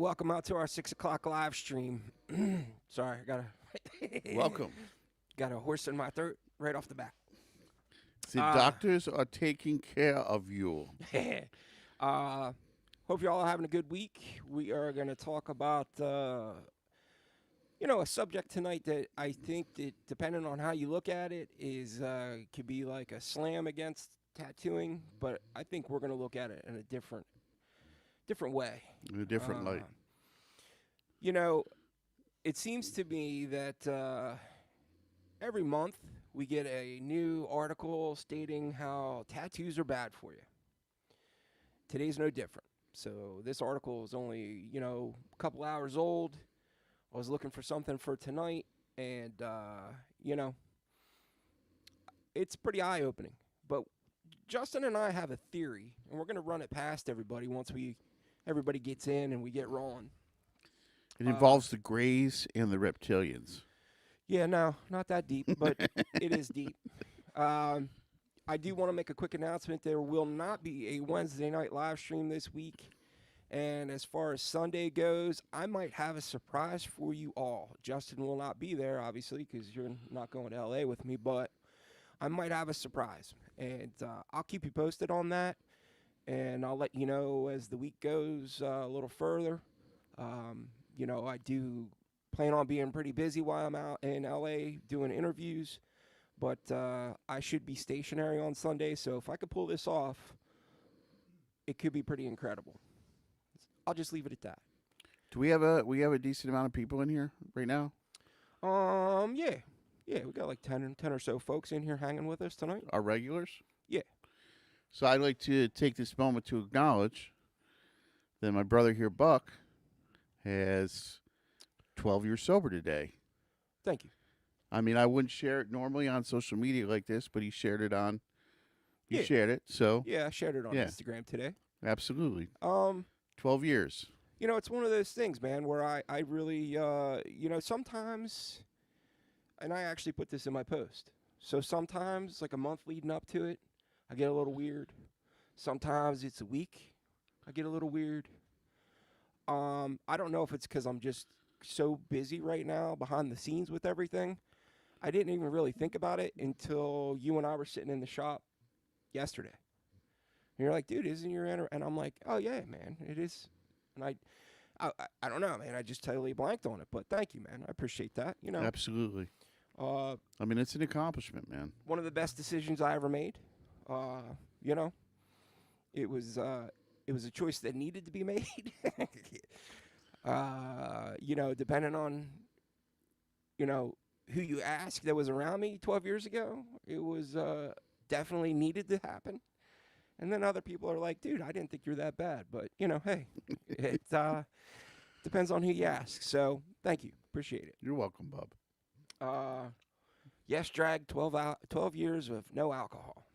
welcome out to our 6 o'clock live stream. Sorry, I Welcome. got a horse in my throat right off the bat. The doctors are taking care of you. Hope y'all are having a good week. We are going to talk about, a subject tonight that I think that, depending on how you look at it, is could be like a slam against tattooing, but I think we're going to look at it in a different way. In a different light. It seems to me that every month we get a new article stating how tattoos are bad for you. Today's no different. So this article is only, a couple hours old. I was looking for something for tonight, and, it's pretty eye-opening. But Justin and I have a theory, and we're going to run it past everybody once everybody gets in and we get rolling. It involves the Greys and the reptilians. Yeah, no, not that deep, but it is deep. I do want to make a quick announcement. There will not be a Wednesday night live stream this week. And as far as Sunday goes, I might have a surprise for you all. Justin will not be there, obviously, because you're not going to L.A. with me, but I might have a surprise. And I'll keep you posted on that. And I'll let you know as the week goes a little further. I do plan on being pretty busy while I'm out in L.A. doing interviews. But I should be stationary on Sunday, so if I could pull this off, it could be pretty incredible. I'll just leave it at that. Do we have a decent amount of people in here right now? Yeah, we got like 10 or so folks in here hanging with us tonight. Our regulars? Yeah. So I'd like to take this moment to acknowledge that my brother here, Buck, has 12 years sober today. Thank you. I mean, I wouldn't share it normally on social media like this, but he shared it on. You shared it, so yeah, I shared it on Instagram today. Absolutely. 12 years. It's one of those things, man, where I really, sometimes, and I actually put this in my post. So sometimes, like a month leading up to it, I get a little weird. Sometimes it's a week, I get a little weird. I don't know if it's because I'm just so busy right now behind the scenes with everything. I didn't even really think about it until you and I were sitting in the shop yesterday. And you're like, dude, isn't your and I'm like, oh yeah, man, it is. And I don't know, man. I just totally blanked on it. But thank you, man. I appreciate that. Absolutely. I mean, it's an accomplishment, man. One of the best decisions I ever made. It was a choice that needed to be made. Depending on, who you ask that was around me 12 years ago, it was definitely needed to happen. And then other people are like, dude, I didn't think you're that bad. But, hey, it depends on who you ask. So thank you. Appreciate it. You're welcome, Bub. Yes, drag 12 years of no alcohol.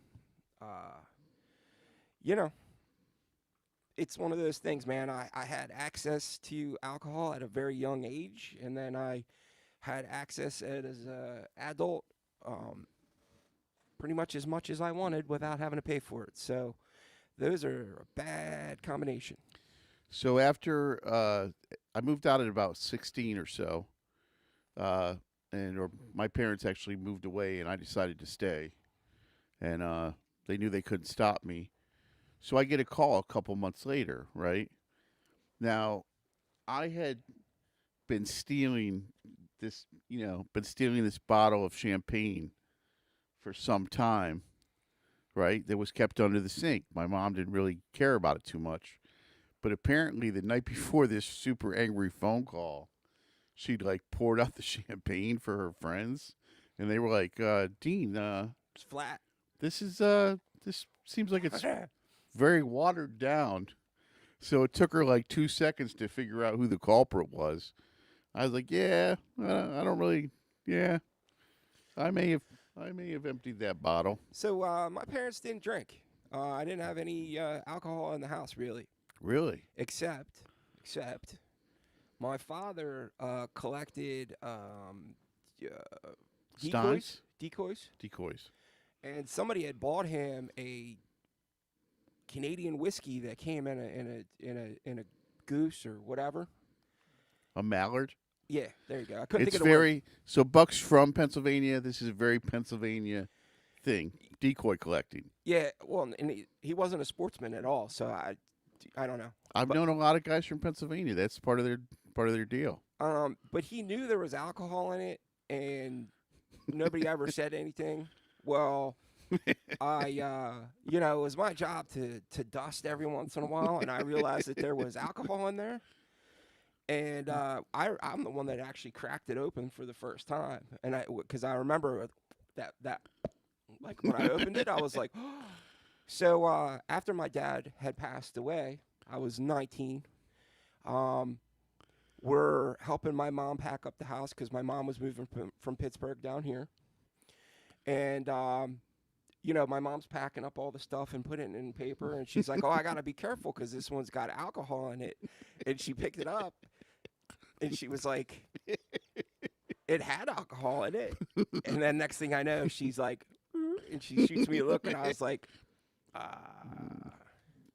It's one of those things, man. I had access to alcohol at a very young age, and then I had access as an adult pretty much as I wanted without having to pay for it. So those are a bad combination. So after I moved out at about 16 or so, or my parents actually moved away, and I decided to stay, and they knew they couldn't stop me. So I get a call a couple months later, right? Now, I had been stealing this bottle of champagne for some time, right? That was kept under the sink. My mom didn't really care about it too much. But apparently the night before this super angry phone call, she'd poured out the champagne for her friends. And they were like, Dean, it's flat. This seems like it's very watered down. So it took her 2 seconds to figure out who the culprit was. I was like, yeah, I don't really, yeah. I may have emptied that bottle. So my parents didn't drink. I didn't have any alcohol in the house, really. Really? Except my father collected decoys. Decoys. And somebody had bought him a Canadian whiskey that came in a goose or whatever. A mallard. Yeah, there you go. I couldn't It's think of the word. very so. Buck's from Pennsylvania. This is a very Pennsylvania thing. Decoy collecting. Yeah, well, and he wasn't a sportsman at all, so I don't know. I've But known a lot of guys from Pennsylvania. That's part of their deal. but he knew there was alcohol in it, and nobody ever said anything. Well, it was my job to dust every once in a while, and I realized that there was alcohol in there, and I'm the one that actually cracked it open for the first time, and because I remember that like when I opened it, I was like, so after my dad had passed away, I was 19. We're helping my mom pack up the house because my mom was moving from Pittsburgh down here, and my mom's packing up all the stuff and putting it in paper, and she's like, "Oh, I gotta be careful because this one's got alcohol in it." And she picked it up, and she was like, "It had alcohol in it." And then next thing I know, she's like, and she shoots me a look, and I was like,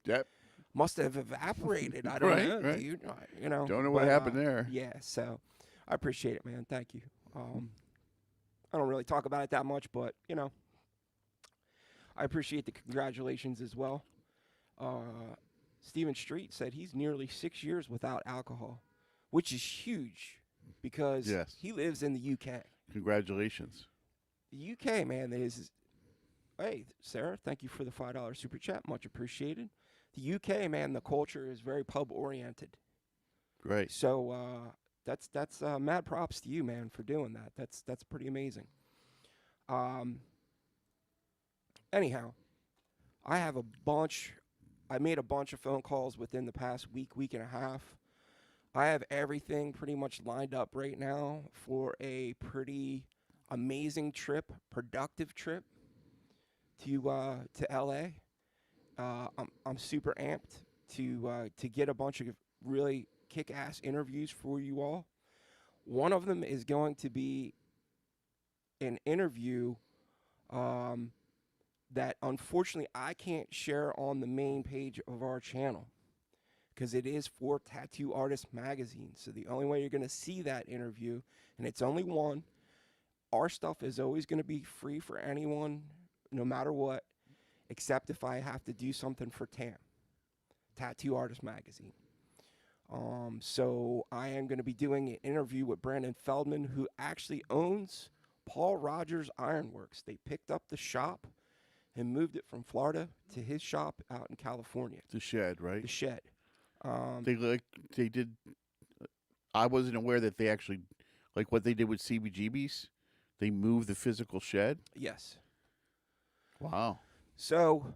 Yep. "Must have evaporated." I don't Right, know, right. dude. Don't know what happened there. Yeah, so I appreciate it, man. Thank you. I don't really talk about it that much, but I appreciate the congratulations as well. Stephen Street said he's nearly 6 years without alcohol, which is huge because Yes. he lives in the UK. Congratulations. The UK, man, hey, Sarah, thank you for the $5 super chat. Much appreciated. The UK, man, the culture is very pub oriented. Right. So that's mad props to you, man, for doing that. That's pretty amazing. Anyhow, I made a bunch of phone calls within the past week and a half. I have everything pretty much lined up right now for a pretty amazing trip, productive trip to LA. I'm super amped to get a bunch of really kick-ass interviews for you all. One of them is going to be an interview that unfortunately I can't share on the main page of our channel because it is for Tattoo Artist Magazine. So the only way you're going to see that interview, and it's only one, our stuff is always going to be free for anyone, no matter what, except if I have to do something for TAM, Tattoo Artist Magazine. So I am going to be doing an interview with Brandon Feldman, who actually owns Paul Rogers Ironworks. They picked up the shop and moved it from Florida to his shop out in California. The shed, right? The shed. They did. I wasn't aware that they actually, like what they did with CBGBs, they moved the physical shed. Yes. Wow. So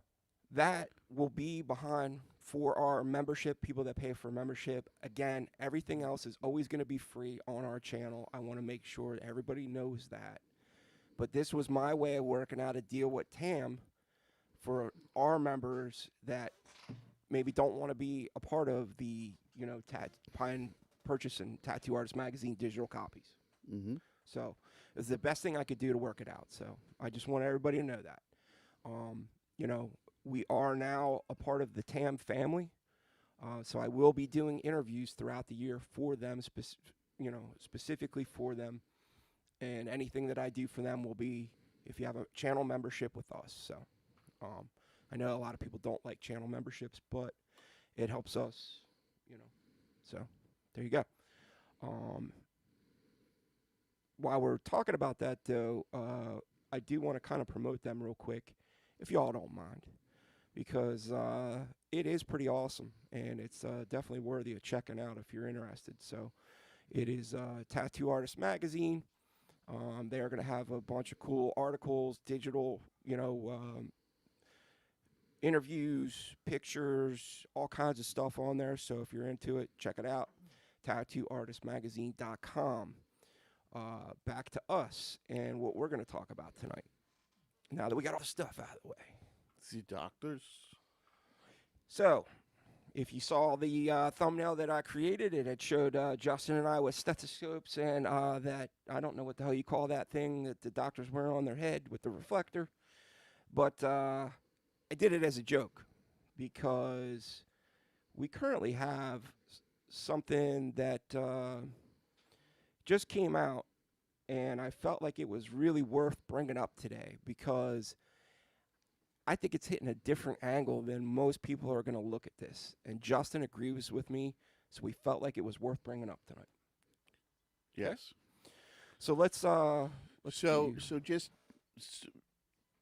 that will be behind for our membership, people that pay for membership. Again, everything else is always going to be free on our channel. I want to make sure that everybody knows that. But this was my way of working out a deal with TAM for our members that maybe don't want to be a part of the, purchasing Tattoo Artist Magazine digital copies. Mm-hmm. So it's the best thing I could do to work it out. So I just want everybody to know that. We are now a part of the TAM family. So I will be doing interviews throughout the year for them, specifically for them. And anything that I do for them will be if you have a channel membership with us. So I know a lot of people don't like channel memberships, but it helps us, So there you go. While we're talking about that, though, I do want to kind of promote them real quick, if y'all don't mind, because it is pretty awesome, and it's definitely worthy of checking out if you're interested. So it is Tattoo Artist Magazine. They are going to have a bunch of cool articles, digital, interviews, pictures, all kinds of stuff on there. So if you're into it, check it out. tattooartistmagazine.com. Back to us and what we're going to talk about tonight. Now that we got all the stuff out of the way. See doctors. So, if you saw the thumbnail that I created, it showed Justin and I with stethoscopes and that, I don't know what the hell you call that thing that the doctors wear on their head with the reflector. But I did it as a joke because we currently have something that just came out, and I felt like it was really worth bringing up today because I think it's hitting a different angle than most people are going to look at this. And Justin agrees with me, so we felt like it was worth bringing up tonight. Okay? Yes. So let's So just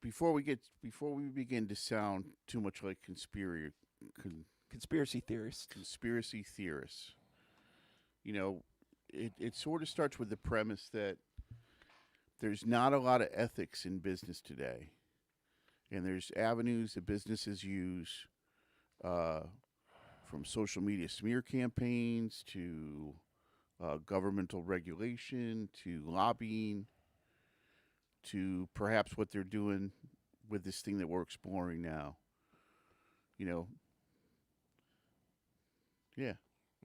before we begin to sound too much like conspiracy theorists. conspiracy theorists, you know, it sort of starts with the premise that there's not a lot of ethics in business today, and there's avenues that businesses use, from social media smear campaigns to governmental regulation to lobbying to perhaps what they're doing with this thing that we're exploring now. You know, yeah.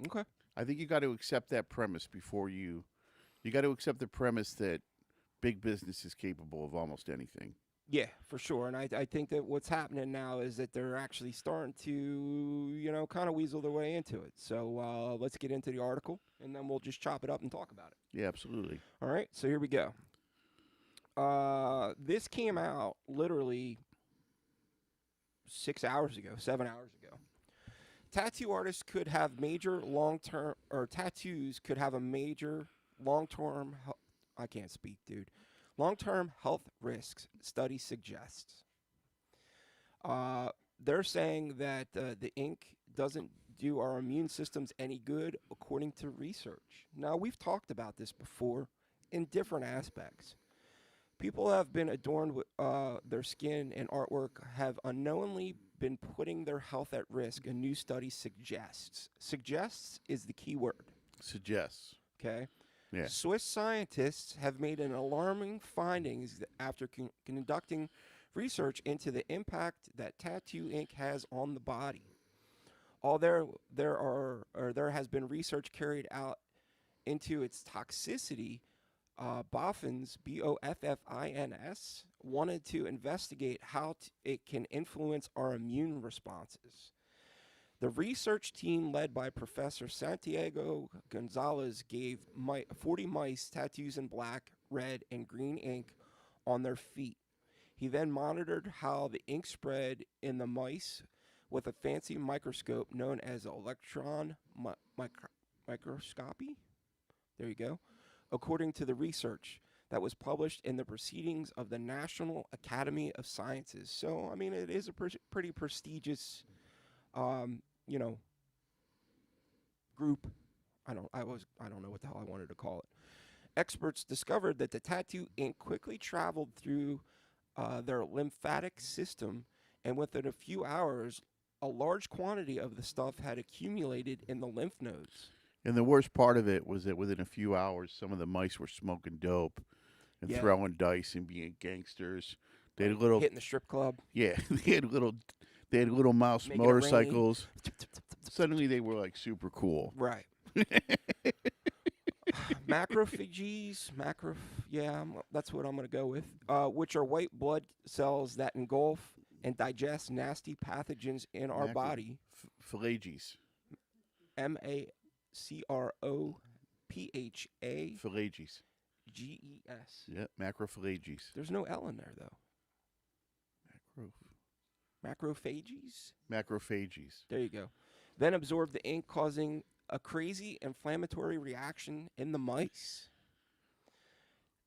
Okay. I think you got to accept that premise before you got to accept the premise that big business is capable of almost anything. Yeah, for sure. And I think that what's happening now is that they're actually starting to, kind of weasel their way into it. So let's get into the article, and then we'll just chop it up and talk about it. Yeah, absolutely. All right, so here we go. This came out literally 7 hours ago. Tattoo artists could have major long-term, or tattoos could have a major long-term, I can't speak, dude. Long-term health risks, study suggests. They're saying that the ink doesn't do our immune systems any good, according to research. Now, we've talked about this before in different aspects. People have been adorned with their skin and artwork have unknowingly been putting their health at risk, a new study suggests. Suggests is the key word. Suggests. Okay? Yeah. Swiss scientists have made an alarming findings after conducting research into the impact that tattoo ink has on the body. Although there has been research carried out into its toxicity, Boffins, Boffins, wanted to investigate how it can influence our immune responses. The research team, led by Professor Santiago Gonzalez, gave 40 mice tattoos in black, red, and green ink on their feet. He then monitored how the ink spread in the mice with a fancy microscope known as electron microscopy. There you go. According to the research that was published in the Proceedings of the National Academy of Sciences. So, I mean, it is a pretty prestigious group. I don't know what the hell I wanted to call it. Experts discovered that the tattoo ink quickly traveled through their lymphatic system, and within a few hours, a large quantity of the stuff had accumulated in the lymph nodes. And the worst part of it was that within a few hours, some of the mice were smoking dope and throwing dice and being gangsters. They had hitting the strip club. Yeah, they had little mouse Making motorcycles. Suddenly, they were like super cool. Right. Macrophages, that's what I'm going to go with, which are white blood cells that engulf and digest nasty pathogens in our body. Phages. Macropha. Phages. GES. Yeah, macrophages. There's no L in there, though. Macrophages? Macrophages. There you go. Then absorb the ink, causing a crazy inflammatory reaction in the mice.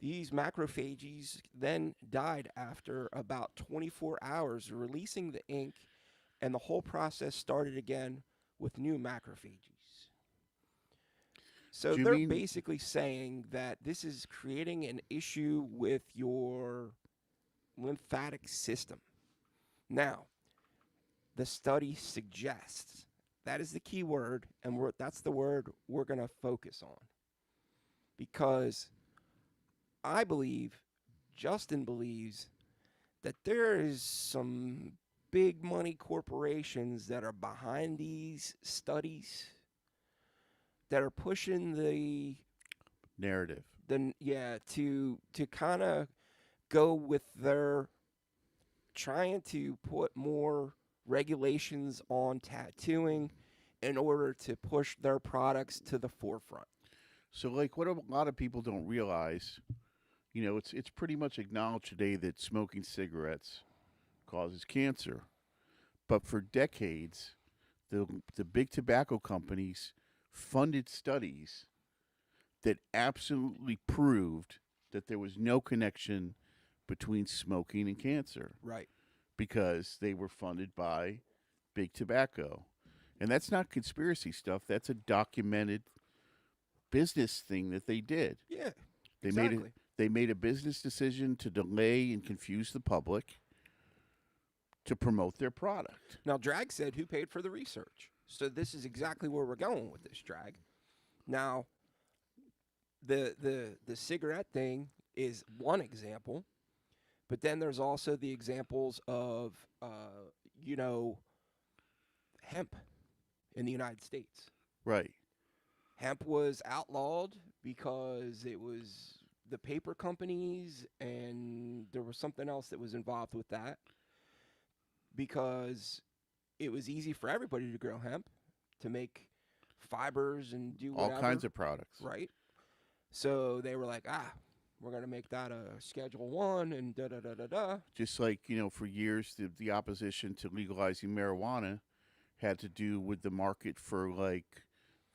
These macrophages then died after about 24 hours, releasing the ink, and the whole process started again with new macrophages. So they're basically saying that this is creating an issue with your lymphatic system. Now, the study suggests, that is the key word, and that's the word we're going to focus on. Because I believe, Justin believes, that there is some big money corporations that are behind these studies that are pushing the narrative. To kind of go with their trying to put more regulations on tattooing in order to push their products to the forefront. So, like, what a lot of people don't realize, it's pretty much acknowledged today that smoking cigarettes causes cancer. But for decades, the big tobacco companies funded studies that absolutely proved that there was no connection between smoking and cancer Right. because they were funded by big tobacco. And that's not conspiracy stuff. That's a documented business thing that they did. Yeah. They Exactly. made a business decision to delay and confuse the public to promote their product. Now, Drag said who paid for the research. So this is exactly where we're going with this, Drag. Now, the cigarette thing is one example, but then there's also the examples of you know hemp in the United States. Right. Hemp was outlawed because it was the paper companies, and there was something else that was involved with that because it was easy for everybody to grow hemp to make fibers and do All whatever. kinds of products. Right. So they were like, we're gonna make that a Schedule 1 and da da da da da. Just like, for years, the opposition to legalizing marijuana had to do with the market for, like,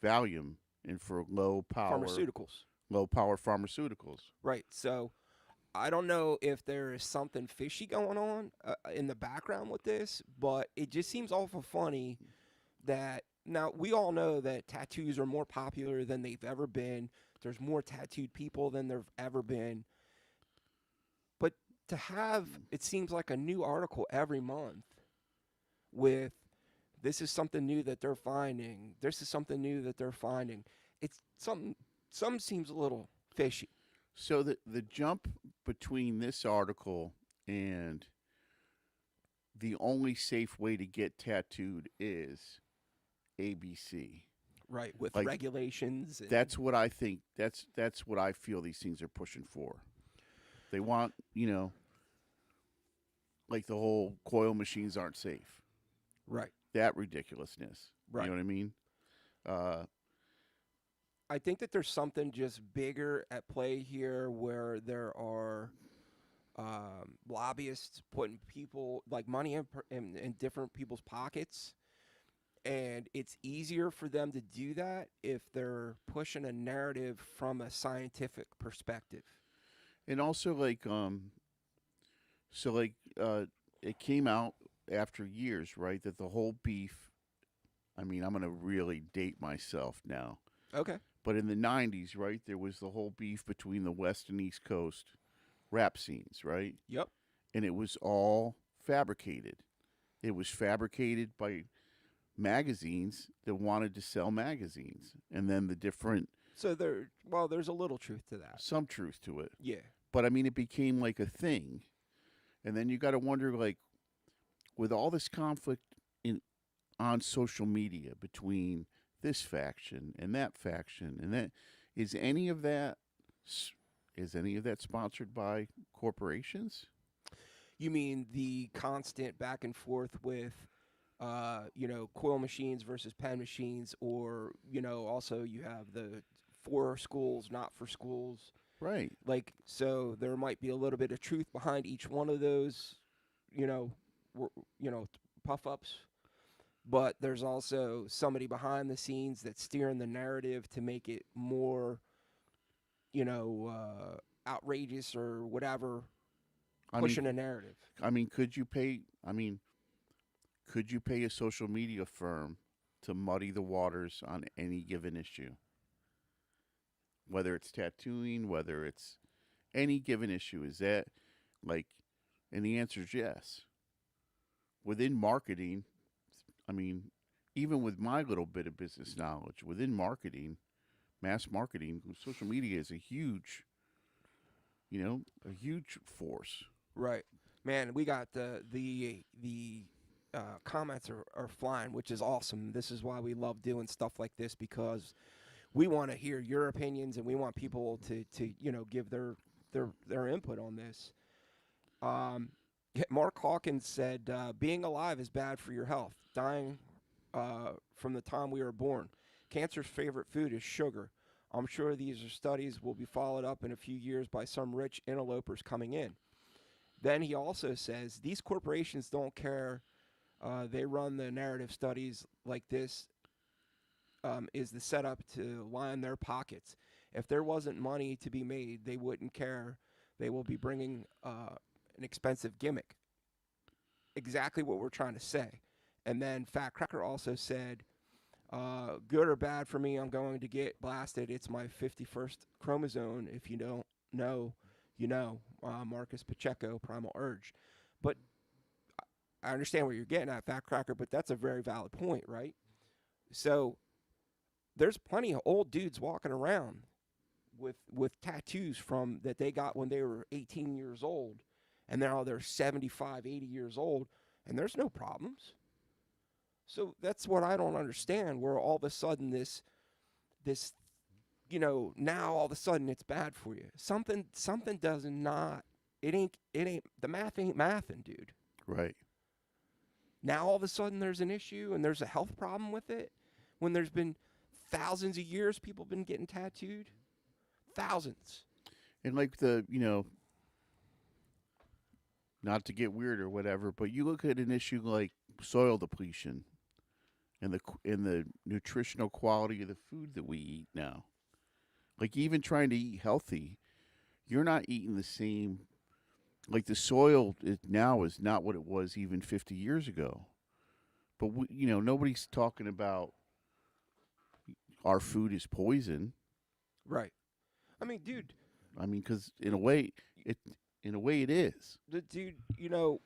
Valium and for low power pharmaceuticals. Right. So I don't know if there is something fishy going on in the background with this, but it just seems awful funny that now we all know that tattoos are more popular than they've ever been. There's more tattooed people than there've ever been. But to have, it seems like a new article every month with this is something new that they're finding. This is something new that they're finding. It's something, some seems a little fishy. So the jump between this article and the only safe way to get tattooed is ABC. Right, with Like, regulations. And That's what I think. That's what I feel these things are pushing for. They want, like the whole coil machines aren't safe. right, That ridiculousness. right. You know what I mean? I think that there's something just bigger at play here where there are lobbyists putting people like money in different people's pockets. And it's easier for them to do that if they're pushing a narrative from a scientific perspective. And also, like, it came out after years, right, that the whole beef. I mean, I'm gonna really date myself now, Okay. but in the '90s, right, there was the whole beef between the West and East Coast rap scenes, right, Yep. and it was all fabricated. It was fabricated by magazines that wanted to sell magazines, and then the different So there's a little truth to that. some truth to it. Yeah. But I mean, it became like a thing, and then you got to wonder, like, with all this conflict on social media between this faction and that faction, and that is any of that sponsored by corporations? You mean the constant back and forth with, coil machines versus pen machines, or also you have the for schools, not for schools. Right. Like, so there might be a little bit of truth behind each one of those, you know, puff ups. But there's also somebody behind the scenes that's steering the narrative to make it more, outrageous or whatever, pushing a narrative. Could you pay? Could you pay a social media firm to muddy the waters on any given issue? Whether it's tattooing, whether it's any given issue, is that like? And the answer is yes. Within marketing, even with my little bit of business knowledge, within marketing, mass marketing, social media is a huge force. Right, man. We got the comments are flying, which is awesome. This is why we love doing stuff like this, because we want to hear your opinions and we want people to give their input on this. Mark Hawkins said, being alive is bad for your health. Dying from the time we were born. Cancer's favorite food is sugar. I'm sure these studies will be followed up in a few years by some rich interlopers coming in. Then he also says these corporations don't care. They run the narrative studies like this is the setup to line their pockets. If there wasn't money to be made, they wouldn't care. They will be bringing an expensive gimmick. Exactly what we're trying to say. And then Fat Cracker also said, good or bad for me, I'm going to get blasted. It's my 51st chromosome. If you don't know, you know. Marcus Pacheco, Primal Urge. But I understand what you're getting at, Fat Cracker, but that's a very valid point, right? So there's plenty of old dudes walking around with tattoos from that they got when they were 18 years old, and now they're 75, 80 years old, and there's no problems. So that's what I don't understand, where all of a sudden this now all of a sudden it's bad for you. Something does not, it ain't the math ain't mathing, dude. Right. Now all of a sudden there's an issue and there's a health problem with it, when there's been thousands of years people been getting tattooed. Thousands. And like not to get weird or whatever, but you look at an issue like soil depletion and the nutritional quality of the food that we eat now. Like even trying to eat healthy, you're not eating the same. Like the soil now is not what it was even 50 years ago. But nobody's talking about our food is poison. Right. I mean, dude. I mean, because in a way it is. The dude, the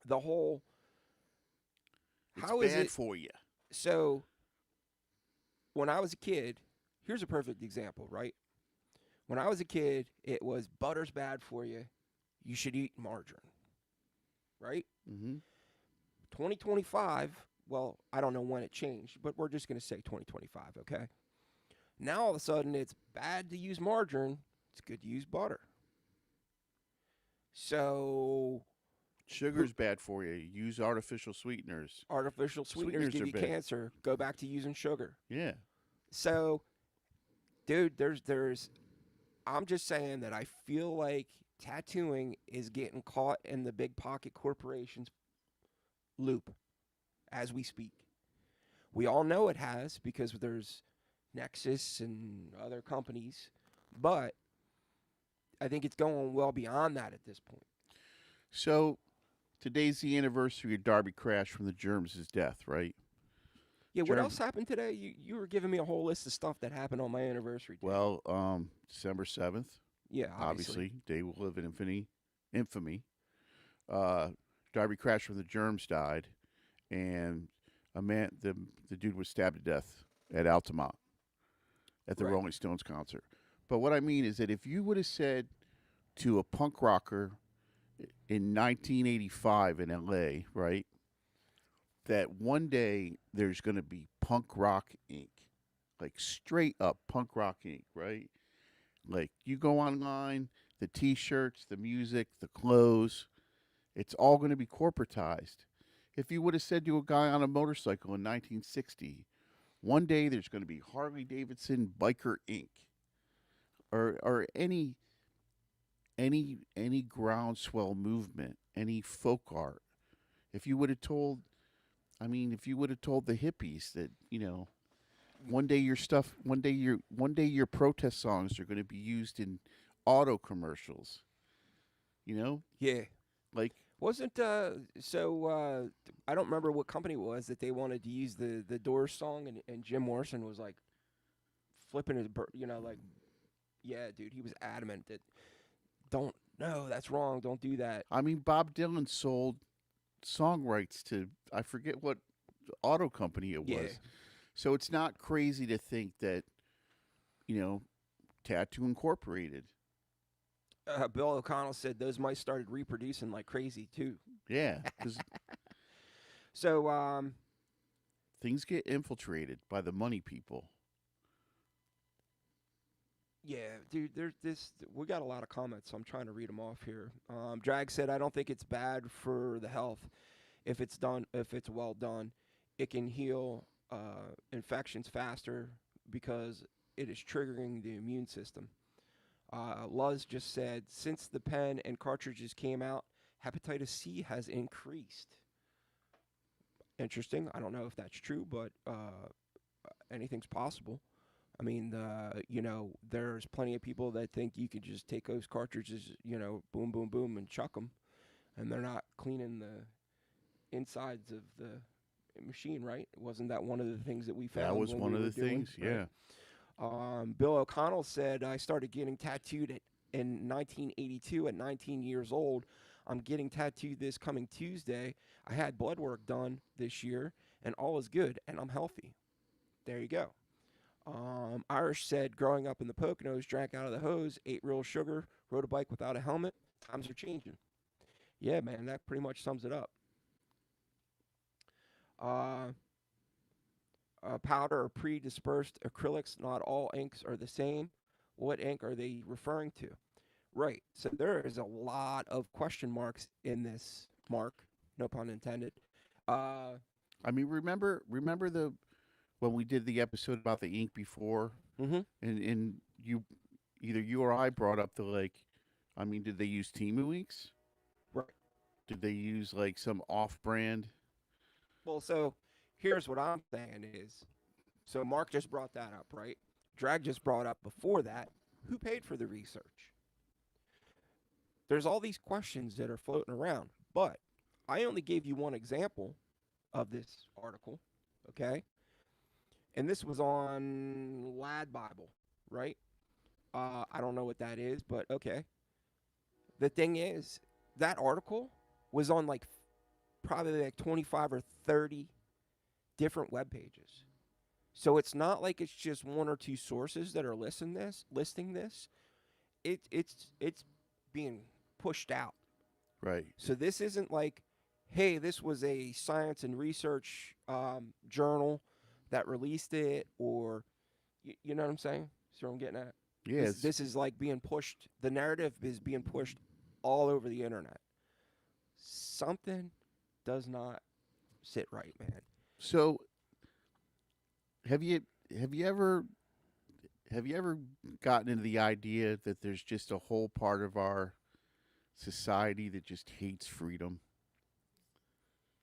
whole. It's how bad is it for you? So? When I was a kid, here's a perfect example, right? When I was a kid, it was butter's bad for you. You should eat margarine, right? Mm-hmm. 2025. Well, I don't know when it changed, but we're just going to say 2025, okay? Now all of a sudden it's bad to use margarine. It's good to use butter. So sugar's bad for you. Use artificial sweeteners. Artificial sweeteners give you cancer. Go back to using sugar. Yeah. So, dude, there's I'm just saying that I feel like tattooing is getting caught in the big pocket corporations loop as we speak. We all know it has because there's Nexus and other companies, but I think it's going well beyond that at this point. So, today's the anniversary of Darby Crash from the Germs' death, right? Yeah, what else happened today? You were giving me a whole list of stuff that happened on my anniversary day. Well, December 7th. Yeah, obviously. Day will live in infamy. Darby Crash from the Germs died, and the dude was stabbed to death at Altamont at the Rolling Stones concert. But what I mean is that if you would have said to a punk rocker in 1985 in LA, right, that one day there's going to be Punk Rock Inc., like straight up Punk Rock Inc., right? Like you go online, the T-shirts, the music, the clothes, it's all going to be corporatized. If you would have said to a guy on a motorcycle in 1960, one day there's going to be Harley Davidson Biker Inc., or any groundswell movement, any folk art, if you would have told the hippies that, one day your protest songs are going to be used in auto commercials, Yeah. like wasn't I don't remember what company it was that they wanted to use the Doors song, and Jim Morrison was like flipping his like, yeah, dude, he was adamant that that's wrong, don't do that. I mean, Bob Dylan sold song rights to, I forget what auto company it was. Yeah. So it's not crazy to think that, Tattoo Incorporated. Bill O'Connell said those mice started reproducing like crazy too. Yeah. So things get infiltrated by the money people. Yeah, dude, we got a lot of comments, so I'm trying to read them off here. Drag said, I don't think it's bad for the health if it's well done. It can heal infections faster because it is triggering the immune system. Luz just said, since the pen and cartridges came out, hepatitis C has increased. Interesting. I don't know if that's true, but anything's possible. I mean, there's plenty of people that think you could just take those cartridges, boom, boom, boom, and chuck them, and they're not cleaning the insides of the machine, right? Wasn't that one of the things that we found? That was when one we of were the doing, things, right? yeah. Bill O'Connell said, I started getting tattooed in 1982 at 19 years old. I'm getting tattooed this coming Tuesday. I had blood work done this year, and all is good, and I'm healthy. There you go. Irish said, growing up in the Poconos, drank out of the hose, ate real sugar, rode a bike without a helmet. Times are changing. Yeah, man, that pretty much sums it up. Powder or pre-dispersed acrylics, not all inks are the same. What ink are they referring to? Right. So there is a lot of question marks in this, Mark. No pun intended. I mean, remember when we did the episode about the ink before, Mhm. and either you or I brought up I mean, did they use Timu inks? Right. Did they use like some off-brand? Well, so here's what I'm saying is, so Mark just brought that up, right? Drag just brought up before that, who paid for the research? There's all these questions that are floating around, but I only gave you one example of this article, okay? And this was on Lad Bible, right? I don't know what that is, but okay. The thing is, that article was on probably 25 or 30 different web pages. So it's not like it's just one or two sources that are listing this. It's being pushed out. Right. So this isn't like, hey, this was a science and research journal that released it, or you know what I'm saying? See what I'm getting at? Yes. This is like being pushed. The narrative is being pushed all over the internet. Something does not sit right, man. So, have you ever gotten into the idea that there's just a whole part of our society that just hates freedom?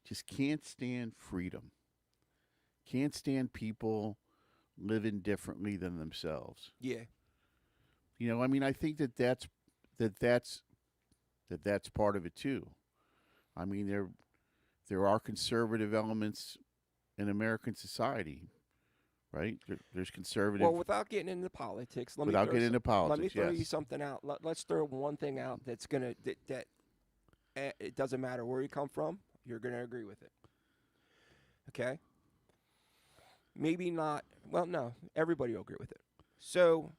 Just can't stand freedom. Can't stand people living differently than themselves. Yeah. I mean, I think that's part of it too. I mean, there are conservative elements in American society, right? There's conservative. Well, without getting into politics, let me throw you something out. Let's throw one thing out that's gonna that it doesn't matter where you come from, you're gonna agree with it. Okay. Maybe not. Well, no, everybody will agree with it. So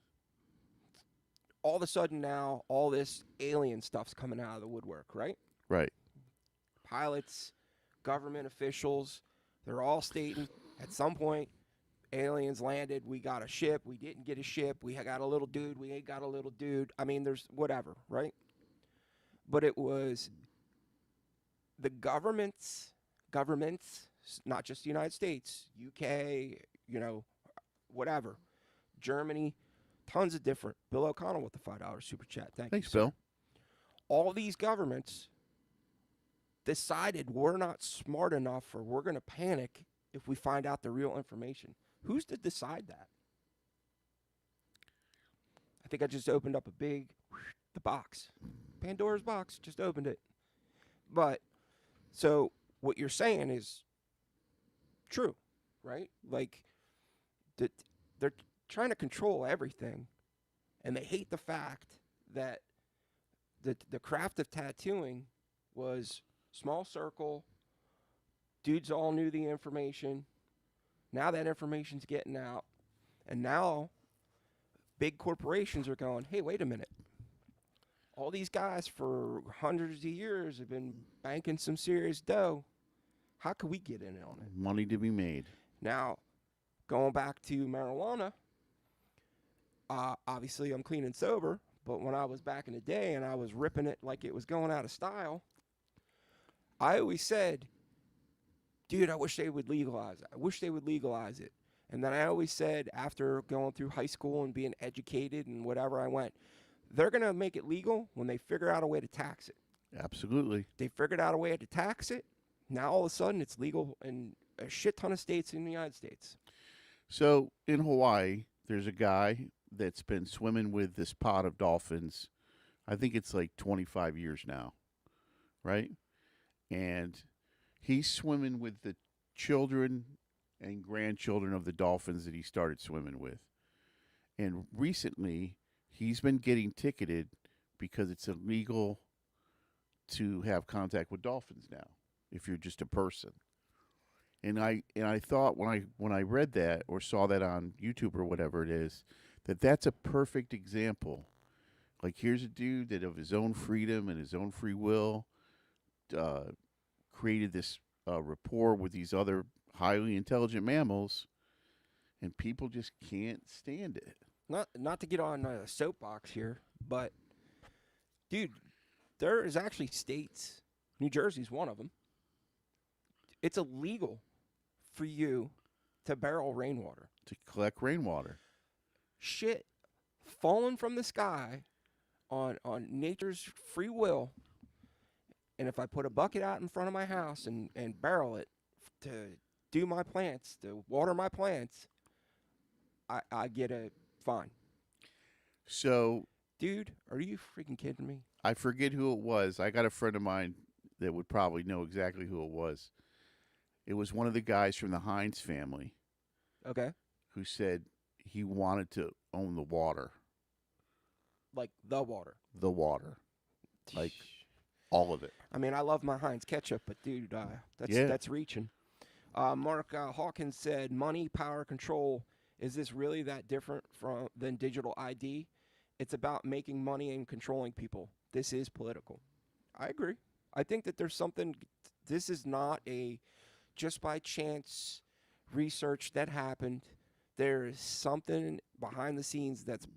all of a sudden now, all this alien stuff's coming out of the woodwork, right? Right. Pilots, government officials, they're all stating at some point, aliens landed, we got a ship, we didn't get a ship, we got a little dude, we ain't got a little dude. I mean, there's whatever, right? But it was the governments, not just the United States, UK, whatever, Germany, tons of different. Bill O'Connell with the $5 super chat. Thanks, you, Bill. All these governments decided we're not smart enough, or we're going to panic if we find out the real information. Who's to decide that? I think I just opened up the box. Pandora's box, just opened it. But, so what you're saying is true, right? Like, they're trying to control everything, and they hate the fact that the craft of tattooing was small circle, dudes all knew the information. Now that information's getting out, and now big corporations are going, hey, wait a minute. All these guys for hundreds of years have been banking some serious dough. How can we get in on it? Money to be made. Now, going back to marijuana, obviously I'm clean and sober, but when I was back in the day and I was ripping it like it was going out of style, I always said, dude, I wish they would legalize it. I wish they would legalize it. And then I always said, after going through high school and being educated and whatever, I went, they're going to make it legal when they figure out a way to tax it. Absolutely. They figured out a way to tax it. Now all of a sudden it's legal in a shit ton of states in the United States. So in Hawaii, there's a guy that's been swimming with this pod of dolphins. I think it's like 25 years now, right? And he's swimming with the children and grandchildren of the dolphins that he started swimming with. And recently, he's been getting ticketed because it's illegal to have contact with dolphins now if you're just a person. And I thought when I read that or saw that on YouTube or whatever it is, that's a perfect example. Like, here's a dude that of his own freedom and his own free will created this rapport with these other highly intelligent mammals, and people just can't stand it. Not to get on a soapbox here, but dude, there is actually states. New Jersey's one of them. It's illegal for you to barrel rainwater. To collect rainwater. Shit falling from the sky on nature's free will. And if I put a bucket out in front of my house and barrel it to do my plants, to water my plants, I get a fine. So, dude, are you freaking kidding me? I forget who it was. I got a friend of mine that would probably know exactly who it was. It was one of the guys from the Hines family. Okay. Who said he wanted to own the water. Like the water. The water. Like all of it. I mean, I love my Heinz ketchup, but dude, that's reaching. Mark Hawkins said, money, power, control. Is this really that different than digital ID? It's about making money and controlling people. This is political. I agree. I think that there's something. This is not a just by chance research that happened. There is something behind the scenes that's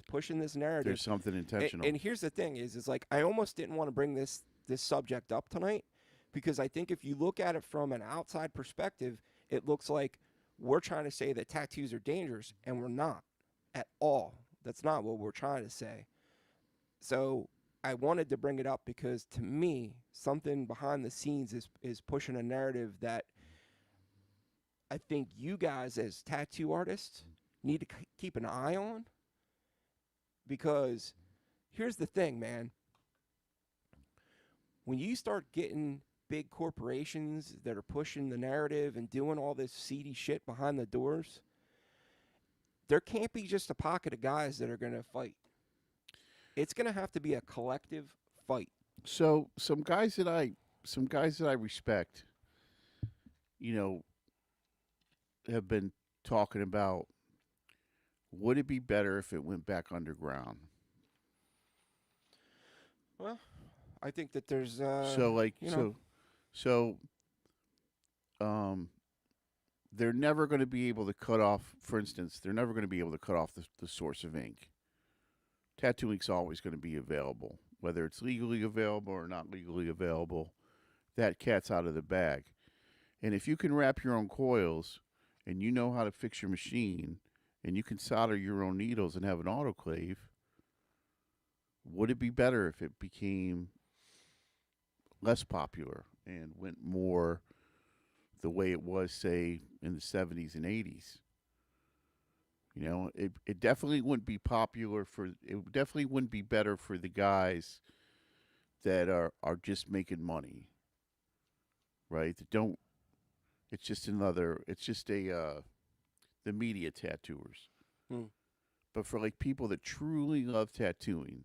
pushing this narrative. There's something intentional. And here's the thing: is like I almost didn't want to bring this subject up tonight because I think if you look at it from an outside perspective, it looks like we're trying to say that tattoos are dangerous, and we're not at all. That's not what we're trying to say. So I wanted to bring it up because to me, something behind the scenes is pushing a narrative that I think you guys as tattoo artists need to keep an eye on. Because here's the thing, man. When you start getting big corporations that are pushing the narrative and doing all this seedy shit behind the doors, there can't be just a pocket of guys that are going to fight. It's going to have to be a collective fight. So some guys that I respect, have been talking about, would it be better if it went back underground? Well, I think that there's they're never going to be able to cut off. For instance, they're never going to be able to cut off the source of ink. Tattoo ink's always going to be available, whether it's legally available or not legally available. That cat's out of the bag. And if you can wrap your own coils, and you know how to fix your machine, and you can solder your own needles and have an autoclave, would it be better if it became less popular and went more the way it was, say, in the 70s and 80s? It definitely wouldn't be popular it definitely wouldn't be better for the guys that are just making money, right? That don't, it's just the media tattooers. But for like people that truly love tattooing,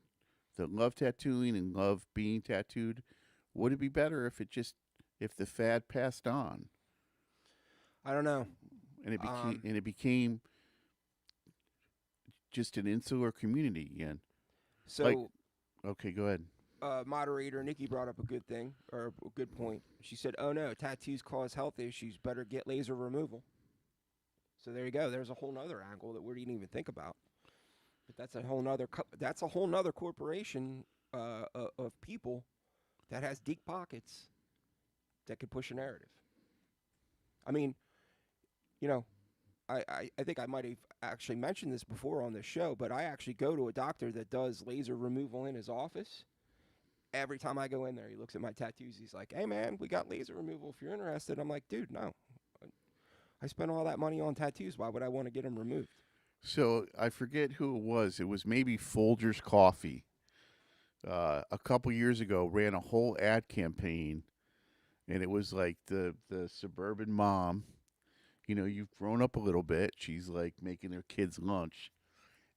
and love being tattooed, would it be better if the fad passed on? I don't know. And it became just an insular community again. So, okay, go ahead. Moderator Nikki brought up a good thing, or a good point. She said, "Oh no, tattoos cause health issues. Better get laser removal." So there you go. There's a whole nother angle that we didn't even think about. But that's a whole nother corporation of people that has deep pockets that could push a narrative. I mean, you know, I think I might have actually mentioned this before on this show, but I actually go to a doctor that does laser removal in his office. Every time I go in there, he looks at my tattoos. He's like, "Hey, man, we got laser removal if you're interested." I'm like, "Dude, no. I spent all that money on tattoos. Why would I want to get them removed?" So I forget who it was. It was maybe Folgers Coffee. A couple years ago, ran a whole ad campaign, and it was like the suburban mom. You know, you've grown up a little bit. She's like making her kids lunch,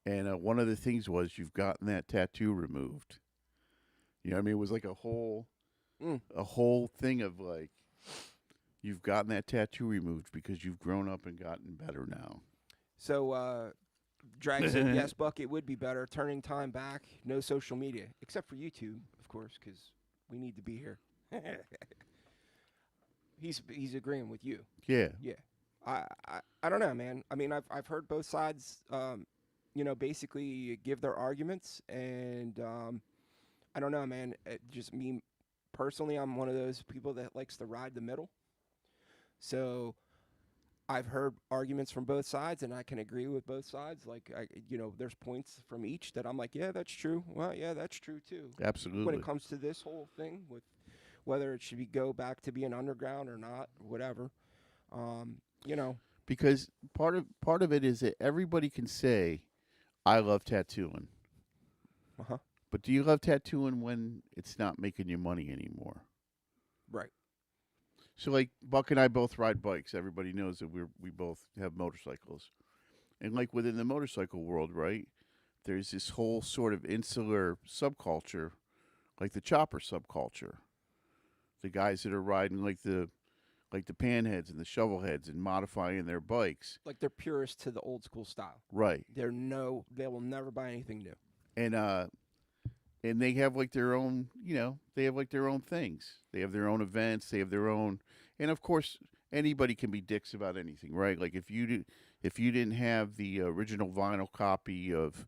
and one of the things was you've gotten that tattoo removed. You know what I mean? It was like Mm. a whole thing of like you've gotten that tattoo removed because you've grown up and gotten better now. So, Drag said, "Yes, Buck, it would be better. Turning time back, no social media, except for YouTube, of course, because we need to be here." He's agreeing with you. Yeah. Yeah. I don't know, man. I mean, I've heard both sides, basically give their arguments, and I don't know, man. Just me personally, I'm one of those people that likes to ride the middle. So I've heard arguments from both sides, and I can agree with both sides. Like, there's points from each that I'm like, yeah, that's true. Well, yeah, that's true too. When Absolutely. it comes to this whole thing with whether it should go back to being underground or not, whatever. Um, you know, Because part of it is that everybody can say, "I love tattooing," uh-huh. but do you love tattooing when it's not making you money anymore? Right. So, like Buck and I both ride bikes. Everybody knows that we both have motorcycles, and like within the motorcycle world, right? There's this whole sort of insular subculture, like the chopper subculture. The guys that are riding like the panheads and the shovelheads and modifying their bikes. Like they're purists to the old school style. Right. They will never buy anything new. And and they have like their own, they have like their own things. They have their own events, they have their own, and of course anybody can be dicks about anything, right? Like if you didn't have the original vinyl copy of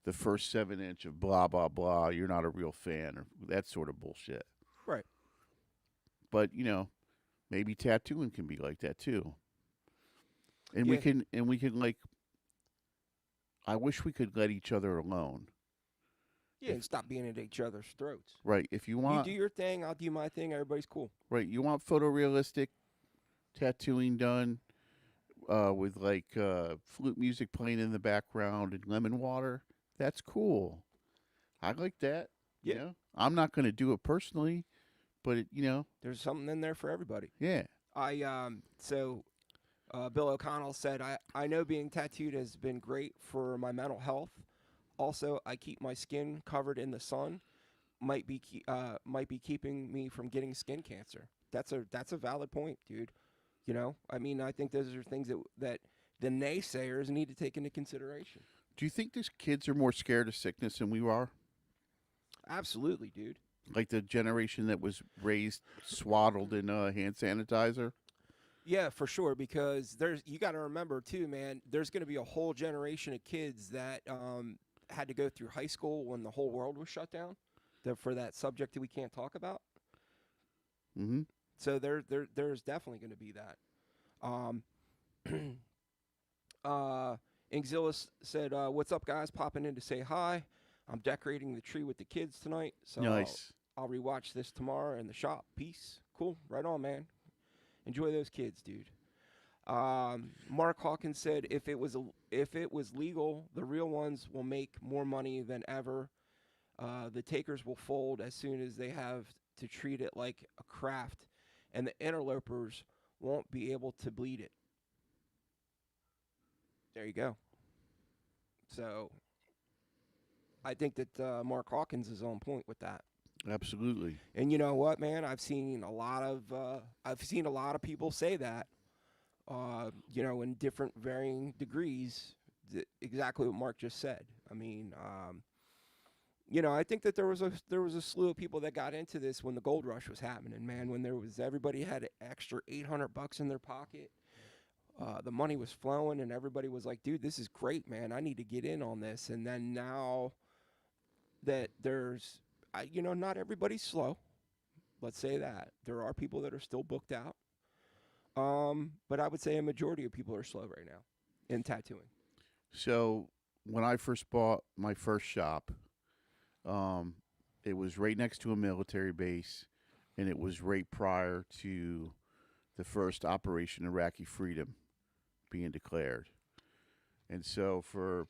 the first 7 inch of blah blah blah, you're not a real fan or that sort of bullshit. Right. But, maybe tattooing can be like that too. And Yeah. we can like I wish we could let each other alone. Yeah, and stop being at each other's throats. Right. If you You want do your thing, I'll do my thing. Everybody's cool. right, you want photorealistic tattooing done with like flute music playing in the background and lemon water. That's cool. I like that. Yeah. I'm not going to do it personally, but There's something in there for everybody. yeah. Bill O'Connell said, I know being tattooed has been great for my mental health. Also, I keep my skin covered in the sun. Might be keeping me from getting skin cancer. That's a valid point, dude. I mean, I think those are things that the naysayers need to take into consideration. Do you think these kids are more scared of sickness than we are? Absolutely, dude. Like the generation that was raised swaddled in hand sanitizer? Yeah, for sure. Because you got to remember too, man. There's going to be a whole generation of kids that had to go through high school when the whole world was shut down, for that subject that we can't talk about. Mm-hmm. So there's definitely going to be that. Anxilis said, "What's up, guys? Popping in to say hi. I'm decorating the tree with the kids tonight, so Nice. I'll rewatch this tomorrow in the shop. Peace. Cool. Right on, man. Enjoy those kids, dude." Mark Hawkins said, if it was legal, the real ones will make more money than ever. The takers will fold as soon as they have to treat it like a craft, and the interlopers won't be able to bleed it. There you go. So I think that Mark Hawkins is on point with that. Absolutely. And you know what, man? I've seen a lot of people say that. In different varying degrees, exactly what Mark just said. I mean, I think that there was a slew of people that got into this when the gold rush was happening, man. When everybody had an extra $800 in their pocket, the money was flowing, and everybody was like, "Dude, this is great, man. I need to get in on this." And then now that not everybody's slow. Let's say that there are people that are still booked out. But I would say a majority of people are slow right now in tattooing. So when I first bought my first shop, um, it was right next to a military base, and it was right prior to the first Operation Iraqi Freedom being declared. And so for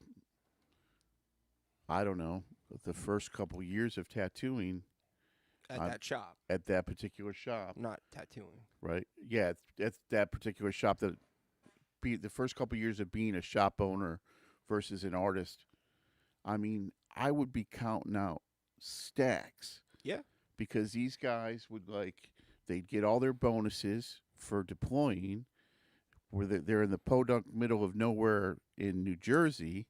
I don't know the first couple years of tattooing At that shop, at that particular shop, not tattooing. right? Yeah, it's that particular shop that be the first couple years of being a shop owner versus an artist. I mean, I would be counting out stacks Yeah. because these guys would they'd get all their bonuses for deploying where they're in the podunk middle of nowhere in New Jersey.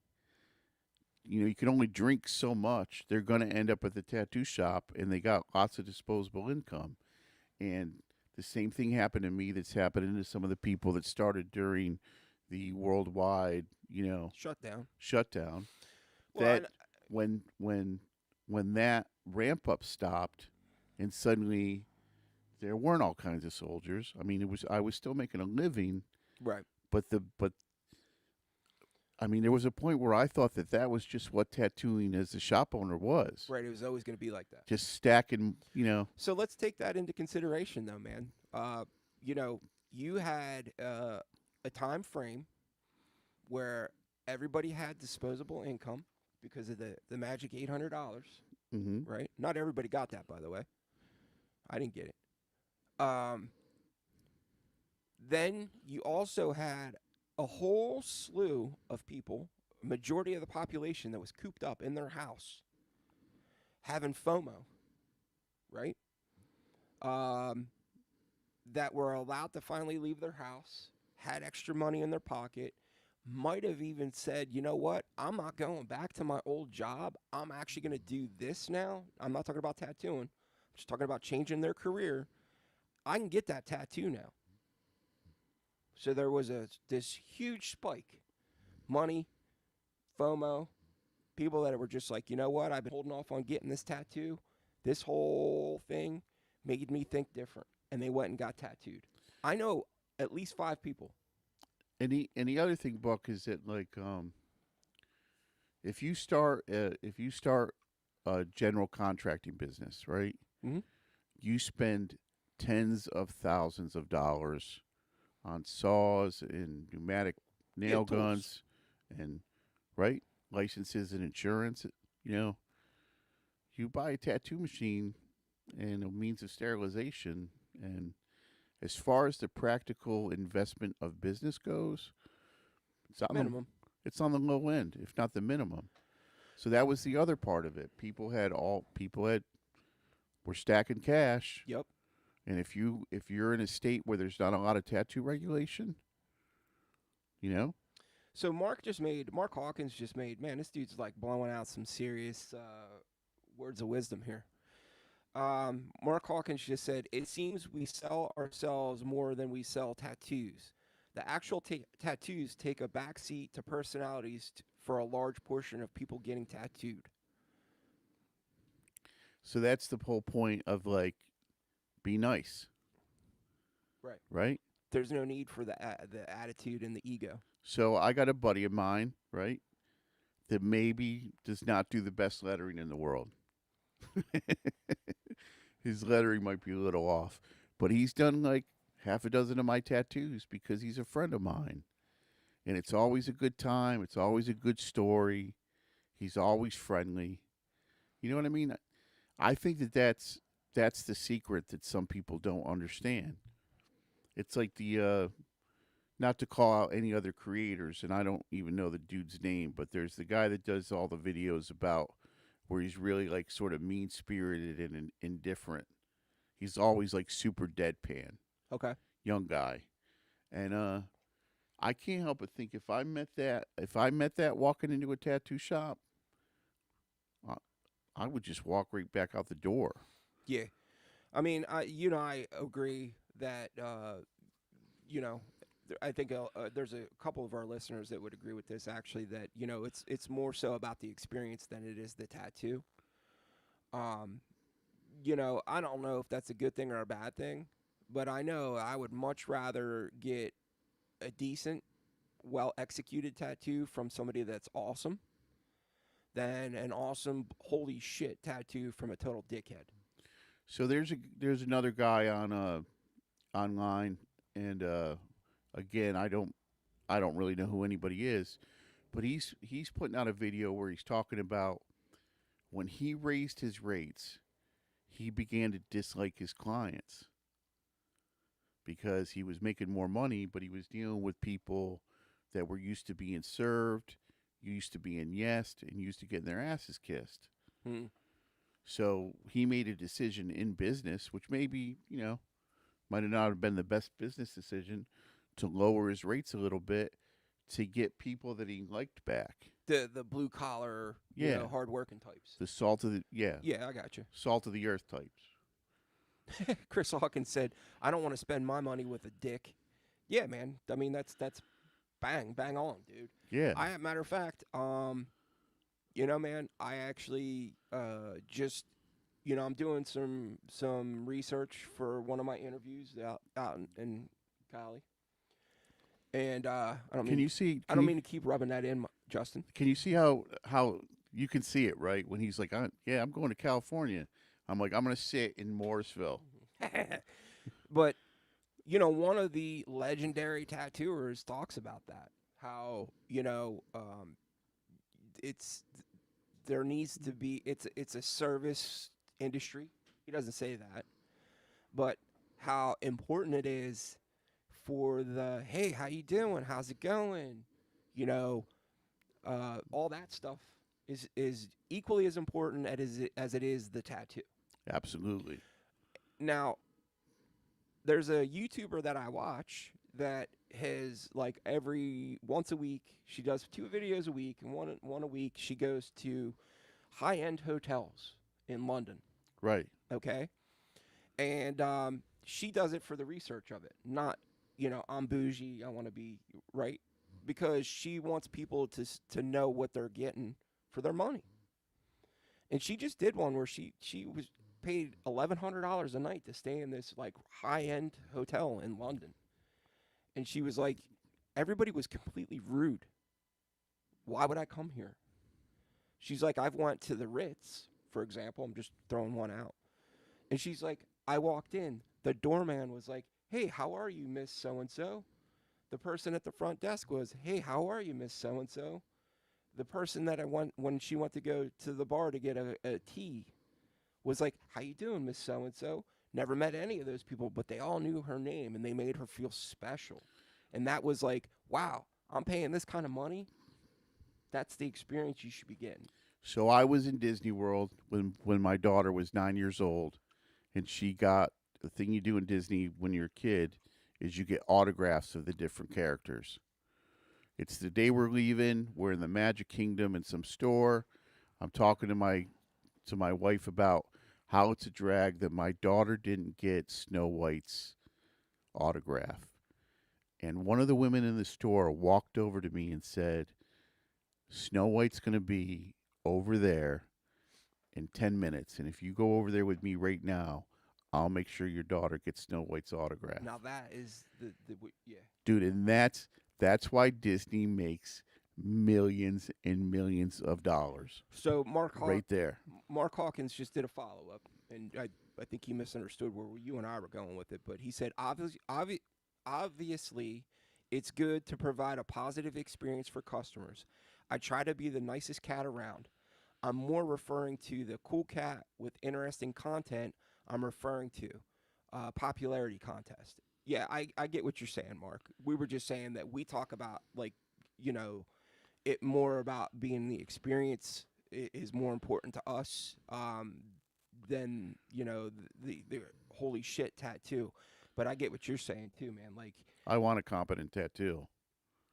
You know, you can only drink so much. They're going to end up at the tattoo shop and they got lots of disposable income. And the same thing happened to me that's happening to some of the people that started during the worldwide, shutdown. Well, That when that ramp up stopped and suddenly there weren't all kinds of soldiers. I mean, I was still making a living, right. but I mean, there was a point where I thought that was just what tattooing as a shop owner was. Right. It was always going to be like that. Just stacking. So let's take that into consideration, though, man. You had a time frame where everybody had disposable income because of the magic $800, Mm-hmm. right? Not everybody got that, by the way. I didn't get it. Then you also had a whole slew of people, majority of the population that was cooped up in their house, having FOMO, right? Um, that were allowed to finally leave their house, had extra money in their pocket, might have even said, you know what, I'm not going back to my old job. I'm actually going to do this now. I'm not talking about tattooing, I'm just talking about changing their career. I can get that tattoo now. So there was this huge spike. Money, FOMO, people that were just like, you know what, I've been holding off on getting this tattoo. This whole thing made me think different. And they went and got tattooed. I know at least 5 people. And the other thing, Buck, is that if you start a general contracting business, right? Mm-hmm. You spend tens of thousands of dollars on saws and pneumatic nail guns and right licenses and insurance. You know, you buy a tattoo machine and a means of sterilization. And as far as the practical investment of business goes, Minimum. It's on the low end, if not the minimum. So that was the other part of it. People were stacking cash. Yep. And if you're in a state where there's not a lot of tattoo regulation, you know. So Mark Hawkins just made, man, this dude's like blowing out some serious words of wisdom here. Mark Hawkins just said, it seems we sell ourselves more than we sell tattoos. The actual tattoos take a backseat to personalities for a large portion of people getting tattooed. So that's the whole point of be nice. Right. Right? There's no need for the attitude and the ego. So I got a buddy of mine, right, that maybe does not do the best lettering in the world. His lettering might be a little off, but he's done like half a dozen of my tattoos because he's a friend of mine. And it's always a good time. It's always a good story. He's always friendly. You know what I mean? I think that's the secret that some people don't understand. It's like the not to call out any other creators, and I don't even know the dude's name, but there's the guy that does all the videos about where he's really like sort of mean spirited and indifferent. He's always like super deadpan. Okay. Young guy. And I can't help but think if I met that walking into a tattoo shop, I would just walk right back out the door. Yeah. I mean, I agree that, I think there's a couple of our listeners that would agree with this, actually, that, it's more so about the experience than it is the tattoo. I don't know if that's a good thing or a bad thing. but I know I would much rather get a decent, well executed tattoo from somebody that's awesome than an awesome holy shit tattoo from a total dickhead. So there's another guy on online, and again, I don't really know who anybody is, but he's putting out a video where he's talking about when he raised his rates, he began to dislike his clients because he was making more money, but he was dealing with people that were used to being served, used to being yesed, and used to getting their asses kissed. Hmm. So he made a decision in business, which maybe, might have not have been the best business decision, to lower his rates a little bit to get people that he liked back. The blue collar, Yeah. hard working types. The salt of the Yeah, I got you. salt of the earth types. Chris Hawkins said, "I don't want to spend my money with a dick." Yeah, man. I mean, that's bang on, dude. Yeah. Matter of fact, man, I actually just, I'm doing some research for one of my interviews out in Cali, and I don't Can mean you see? I don't mean to keep rubbing that in, Justin. Can you see how you can see it right when he's like, "Yeah, I'm going to California." I'm like, "I'm going to sit in Morrisville." But one of the legendary tattooers talks about that. How it's there needs to be it's a service industry. He doesn't say that, but how important it is for the hey, how you doing? How's it going? All that stuff is equally as important as it is the tattoo. Absolutely. Now, there's a YouTuber that I watch that has like every once a week she does 2 videos a week, and one a week she goes to high end hotels in London. Right. Okay, and she does it for the research of it, not I'm bougie, I want to be right, because she wants people to know what they're getting for their money. And she just did one where she was paid $1,100 a night to stay in this like high end hotel in London. And she was like, everybody was completely rude. Why would I come here? She's like, I've went to the Ritz, for example. I'm just throwing one out. And she's like, I walked in. The doorman was like, hey, how are you, Miss So and so? The person at the front desk was, hey, how are you, Miss So and so? The person that I went when she went to go to the bar to get a tea was like, how you doing, Miss So and so? Never met any of those people, but they all knew her name and they made her feel special. And that was like, wow, I'm paying this kind of money. That's the experience you should be getting. So I was in Disney World when my daughter was 9 years old, and she got the thing you do in Disney when you're a kid is you get autographs of the different characters. It's the day we're leaving. We're in the Magic Kingdom in some store. I'm talking to my wife about how it's a drag that my daughter didn't get Snow White's autograph. And one of the women in the store walked over to me and said, Snow White's going to be over there in 10 minutes. And if you go over there with me right now, I'll make sure your daughter gets Snow White's autograph. Now that is yeah. Dude, and that's why Disney makes millions and millions of dollars. So Right there. Mark Hawkins just did a follow up, and I think he misunderstood where you and I were going with it. But he said obviously, it's good to provide a positive experience for customers. I try to be the nicest cat around. I'm more referring to the cool cat with interesting content. I'm referring to popularity contest. Yeah, I get what you're saying, Mark. We were just saying that we talk about like, you know, it more about being the experience is more important to us than the holy shit tattoo. But I get what you're saying too, man. Like, I want a competent tattoo.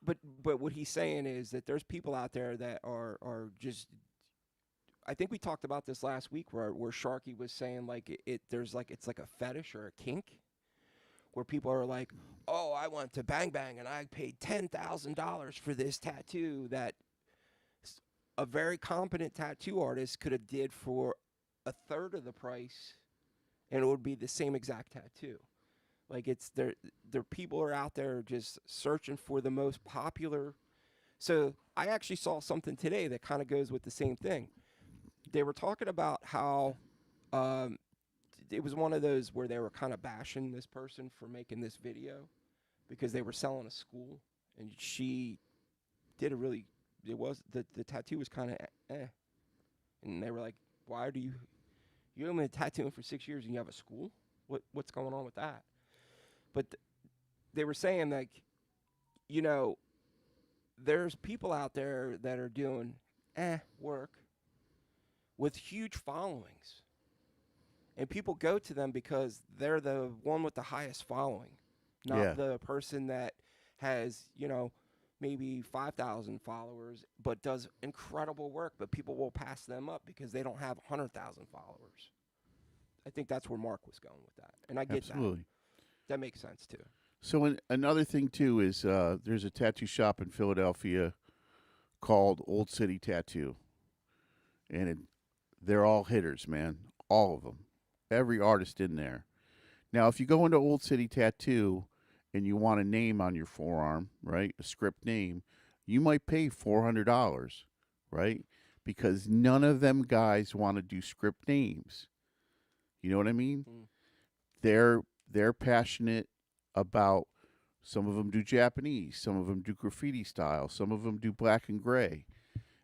but what he's saying is that there's people out there that are just. I think we talked about this last week where Sharky was saying like there's like it's like a fetish or a kink where people are like, oh, I went to Bang Bang and I paid $10,000 for this tattoo that a very competent tattoo artist could have did for a third of the price, and it would be the same exact tattoo. Like it's there people are out there just searching for the most popular. So I actually saw something today that kind of goes with the same thing. They were talking about how um, it was one of those where they were kind of bashing this person for making this video because they were selling a school, and she did a really it was the tattoo was kind of and they were like, why do you have been tattooing for 6 years and you have a school? What's going on with that? But they were saying like, you know, there's people out there that are doing work with huge followings. And people go to them because they're the one with the highest following, Yeah, not the person that has, maybe 5,000 followers but does incredible work, but people will pass them up because they don't have 100,000 followers. I think that's where Mark was going with that. And I get that. absolutely. That makes sense too. So another thing too is there's a tattoo shop in Philadelphia called Old City Tattoo, and they're all hitters, man, all of them, every artist in there. Now, if you go into Old City Tattoo and you want a name on your forearm, right, a script name, you might pay $400, right, because none of them guys want to do script names. You know what I mean? Mm. They're passionate about. Some of them do Japanese, some of them do graffiti style, some of them do black and gray.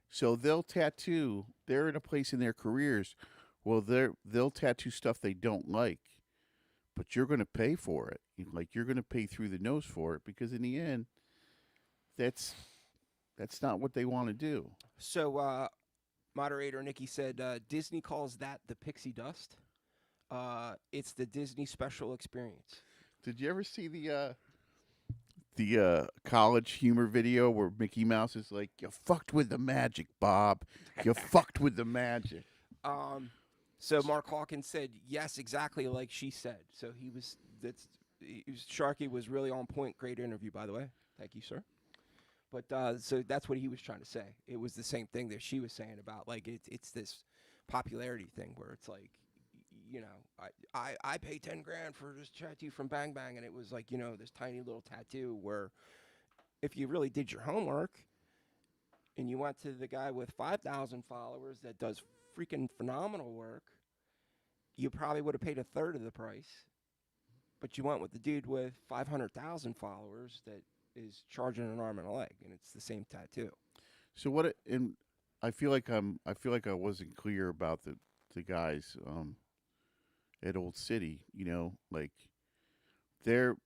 So they'll tattoo. They're in a place in their careers, well, they'll tattoo stuff they don't like, but you're going to pay for it. Like you're going to pay through the nose for it because in the end, that's not what they want to do. So, moderator Nikki said Disney calls that the pixie dust. It's the Disney special experience. Did you ever see the college humor video where Mickey Mouse is like, "You fucked with the magic, Bob. You fucked with the magic." So Mark Hawkins said yes, exactly like she said. So Sharky was really on point. Great interview, by the way. Thank you, sir. But so that's what he was trying to say. It was the same thing that she was saying about like it's this popularity thing where it's like, I pay 10 grand for this tattoo from Bang Bang, and it was like this tiny little tattoo where if you really did your homework and you went to the guy with 5,000 followers that does freaking phenomenal work, you probably would have paid a third of the price. But you went with the dude with 500,000 followers that is charging an arm and a leg, and it's the same tattoo. So and I feel like I wasn't clear about the guys at Old City. Like they're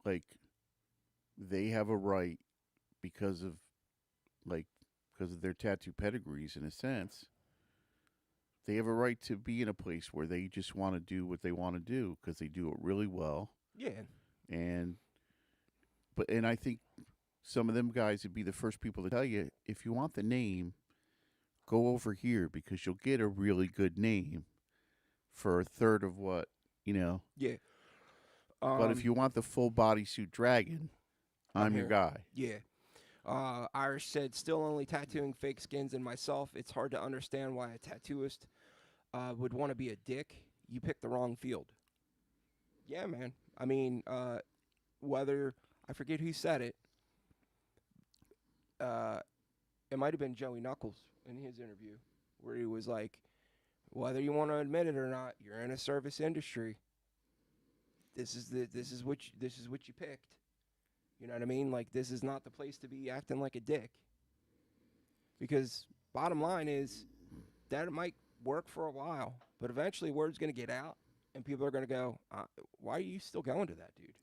like they have a right because of their tattoo pedigrees in a sense. They have a right to be in a place where they just want to do what they want to do because they do it really well. Yeah. And I think some of them guys would be the first people to tell you, if you want the name, go over here because you'll get a really good name for a third of what. Yeah. But if you want the full bodysuit dragon, I'm your guy. Yeah. Irish said, still only tattooing fake skins and myself. It's hard to understand why a tattooist would want to be a dick. You picked the wrong field. Yeah, man. I mean, whether, I forget who said it. It might have been Joey Knuckles in his interview where he was like, whether you want to admit it or not, you're in a service industry. This is what you picked. You know what I mean? Like, this is not the place to be acting like a dick. Because bottom line is that it might work for a while, but eventually word's going to get out, and people are going to go, why are you still going to that dude?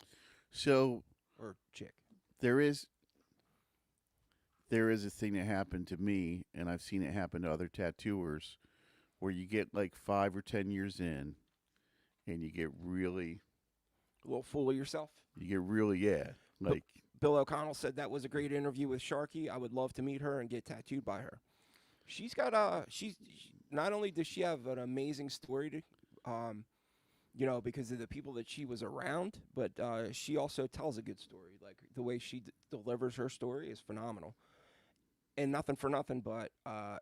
So, or chick. There is a thing that happened to me, and I've seen it happen to other tattooers, where you get like 5 or 10 years in, and you get really a little full of yourself. You get really like. Bill O'Connell said that was a great interview with Sharky. I would love to meet her and get tattooed by her. She's got she's not only does she have an amazing story to, because of the people that she was around, but she also tells a good story. Like the way she delivers her story is phenomenal. And nothing for nothing, but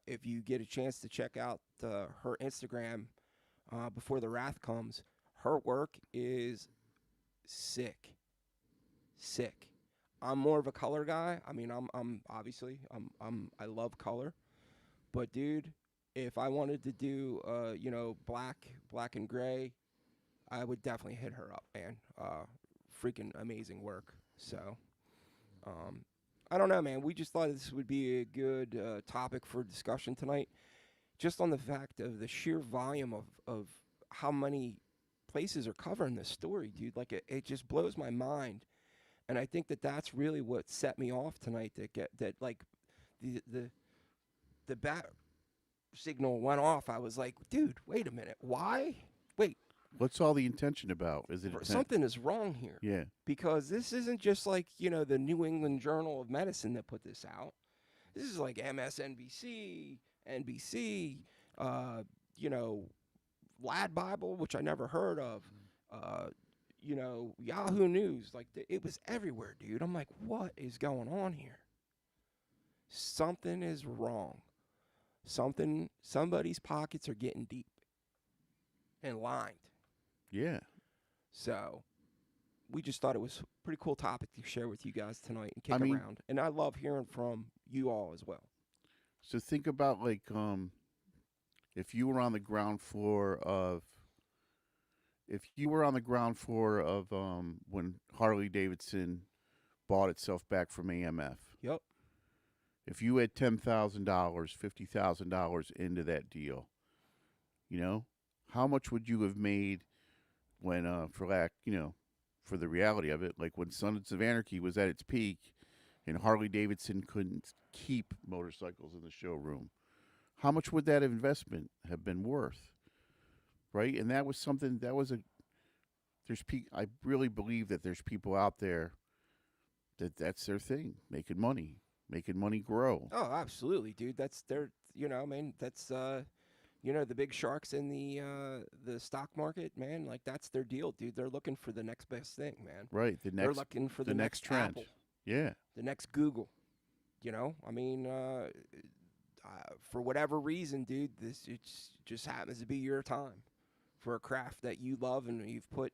if you get a chance to check out her Instagram before the wrath comes, her work is sick. I'm more of a color guy. I mean, I'm obviously I love color, but dude, if I wanted to do black and gray, I would definitely hit her up, man. Freaking amazing work. So, um, I don't know, man. We just thought this would be a good topic for discussion tonight, just on the fact of the sheer volume of how many places are covering this story, dude. Like it just blows my mind, and I think that that's really what set me off tonight. Like the the bat signal went off. I was like, dude, wait a minute, why? Wait, What's all the intention about? Is it something is wrong here. Yeah. Because this isn't just like, the New England Journal of Medicine that put this out. This is like MSNBC, NBC, Lad Bible, which I never heard of, Yahoo News. Like, it was everywhere, dude. I'm like, what is going on here? Something is wrong. Somebody's pockets are getting deep and lined. Yeah. So we just thought it was a pretty cool topic to share with you guys tonight and kick around. And I love hearing from you all as well. So think about like if you were on the ground floor of when Harley Davidson bought itself back from AMF. Yep. If you had $10,000, $50,000 into that deal, how much would you have made when, for the reality of it, like when Sons of Anarchy was at its peak and Harley Davidson couldn't keep motorcycles in the showroom? How much would that investment have been worth? Right? And that was something I really believe that there's people out there that's their thing, making money grow. Oh, absolutely, dude. That's their, that's, the big sharks in the stock market, man. Like that's their deal, dude. They're looking for the next best thing, man. Right. They're looking for the next trend. Apple. Yeah. The next Google. For whatever reason, dude, it just happens to be your time for a craft that you love and you've put,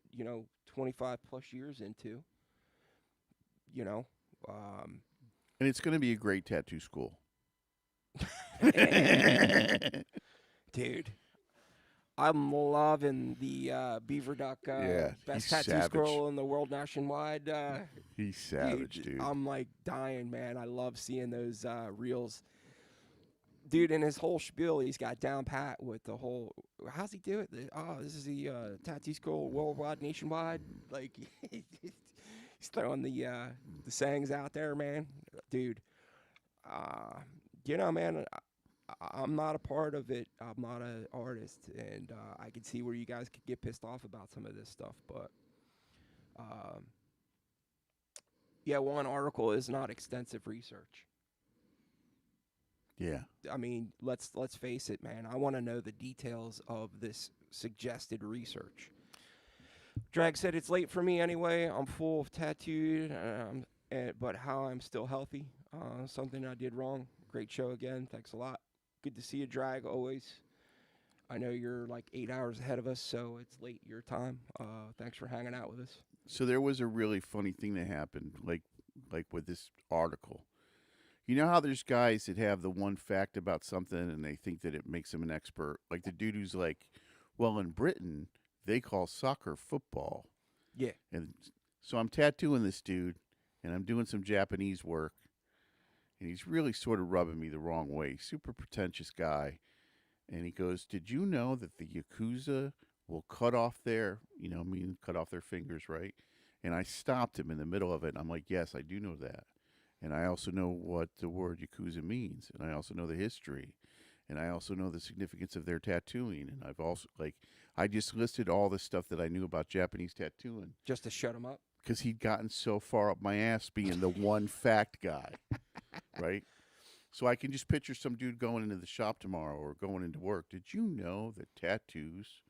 25 plus years into. And it's going to be a great tattoo school. Dude, I'm loving the Beaver Duck best tattoo school in the world nationwide. He's savage, dude. I'm like dying, man. I love seeing those reels. Dude, in his whole spiel, he's got down pat with the whole. How's he do it? This is the tattoo school worldwide, nationwide. Like he's throwing the sayings out there, man. Dude, man, I'm not a part of it. I'm not an artist, and I can see where you guys could get pissed off about some of this stuff. But one article is not extensive research. Yeah. I mean, let's face it, man. I want to know the details of this suggested research. Drag said it's late for me anyway. I'm full of tattooed, but how I'm still healthy. Something I did wrong. Great show again. Thanks a lot. Good to see you, Drag, always. I know you're like 8 hours ahead of us, so it's late your time. Thanks for hanging out with us. So there was a really funny thing that happened, like with this article. You know how there's guys that have the one fact about something and they think that it makes them an expert? Like the dude who's like, well, in Britain, they call soccer football. Yeah. And so I'm tattooing this dude, and I'm doing some Japanese work, and he's really sort of rubbing me the wrong way. Super pretentious guy. And he goes, did you know that the Yakuza will cut off their fingers, right? And I stopped him in the middle of it, and I'm like, yes, I do know that. And I also know what the word Yakuza means, and I also know the history, and I also know the significance of their tattooing. And I've also, I just listed all the stuff that I knew about Japanese tattooing. Just to shut him up? Because he'd gotten so far up my ass being the one fact guy, right? So I can just picture some dude going into the shop tomorrow or going into work. Did you know that tattoos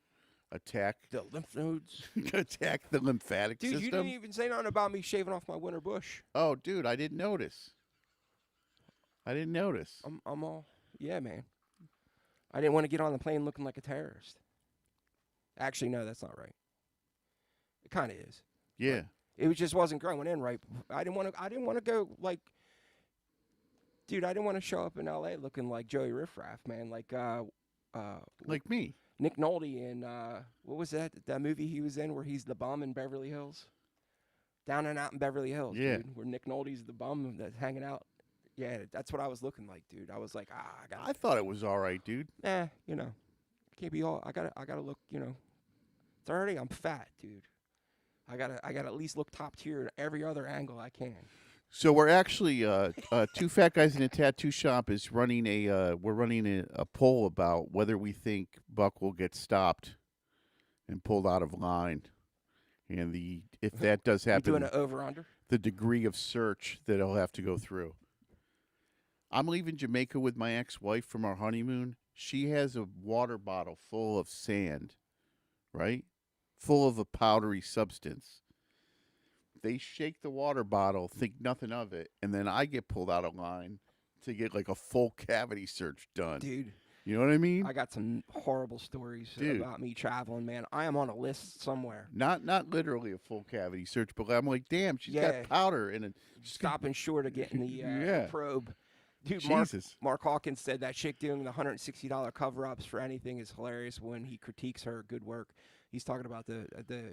attack the lymph nodes? Attack the lymphatic system? Dude, you didn't even say nothing about me shaving off my winter bush. Oh, dude, I didn't notice. I'm all, yeah, man. I didn't want to get on the plane looking like a terrorist. Actually, no, that's not right. It kind of is. Yeah. It just wasn't going in right. I didn't want to go like, dude. I didn't want to show up in L.A. looking like Joey Riffraff, man. Like Like me. Nick Nolte in what was that movie he was in where he's the bum in Beverly Hills? Down and Out in Beverly Hills, Yeah. dude. Where Nick Nolte's the bum that's hanging out. Yeah, that's what I was looking like, dude. I was like, I thought it was all right, dude. you know, can't be all. I gotta look, 30. I'm fat, dude. I gotta at least look top tier at every other angle I can. So we're actually two fat guys in a tattoo shop is running we're running a poll about whether we think Buck will get stopped and pulled out of line, and if that does You happen, doing an over under? the degree of search that he'll have to go through. I'm leaving Jamaica with my ex-wife from our honeymoon. She has a water bottle full of sand, right? Full of a powdery substance. They shake the water bottle, think nothing of it, and then I get pulled out of line to get like a full cavity search done. Dude, you know what I mean? I got some horrible stories about me traveling, man. I am on a list somewhere. Not literally a full cavity search, but I'm like, damn, she's got powder in it. Stopping short of getting the probe. Dude, Jesus. Mark Hawkins said that chick doing the $160 cover-ups for anything is hilarious when he critiques her good work. He's talking about the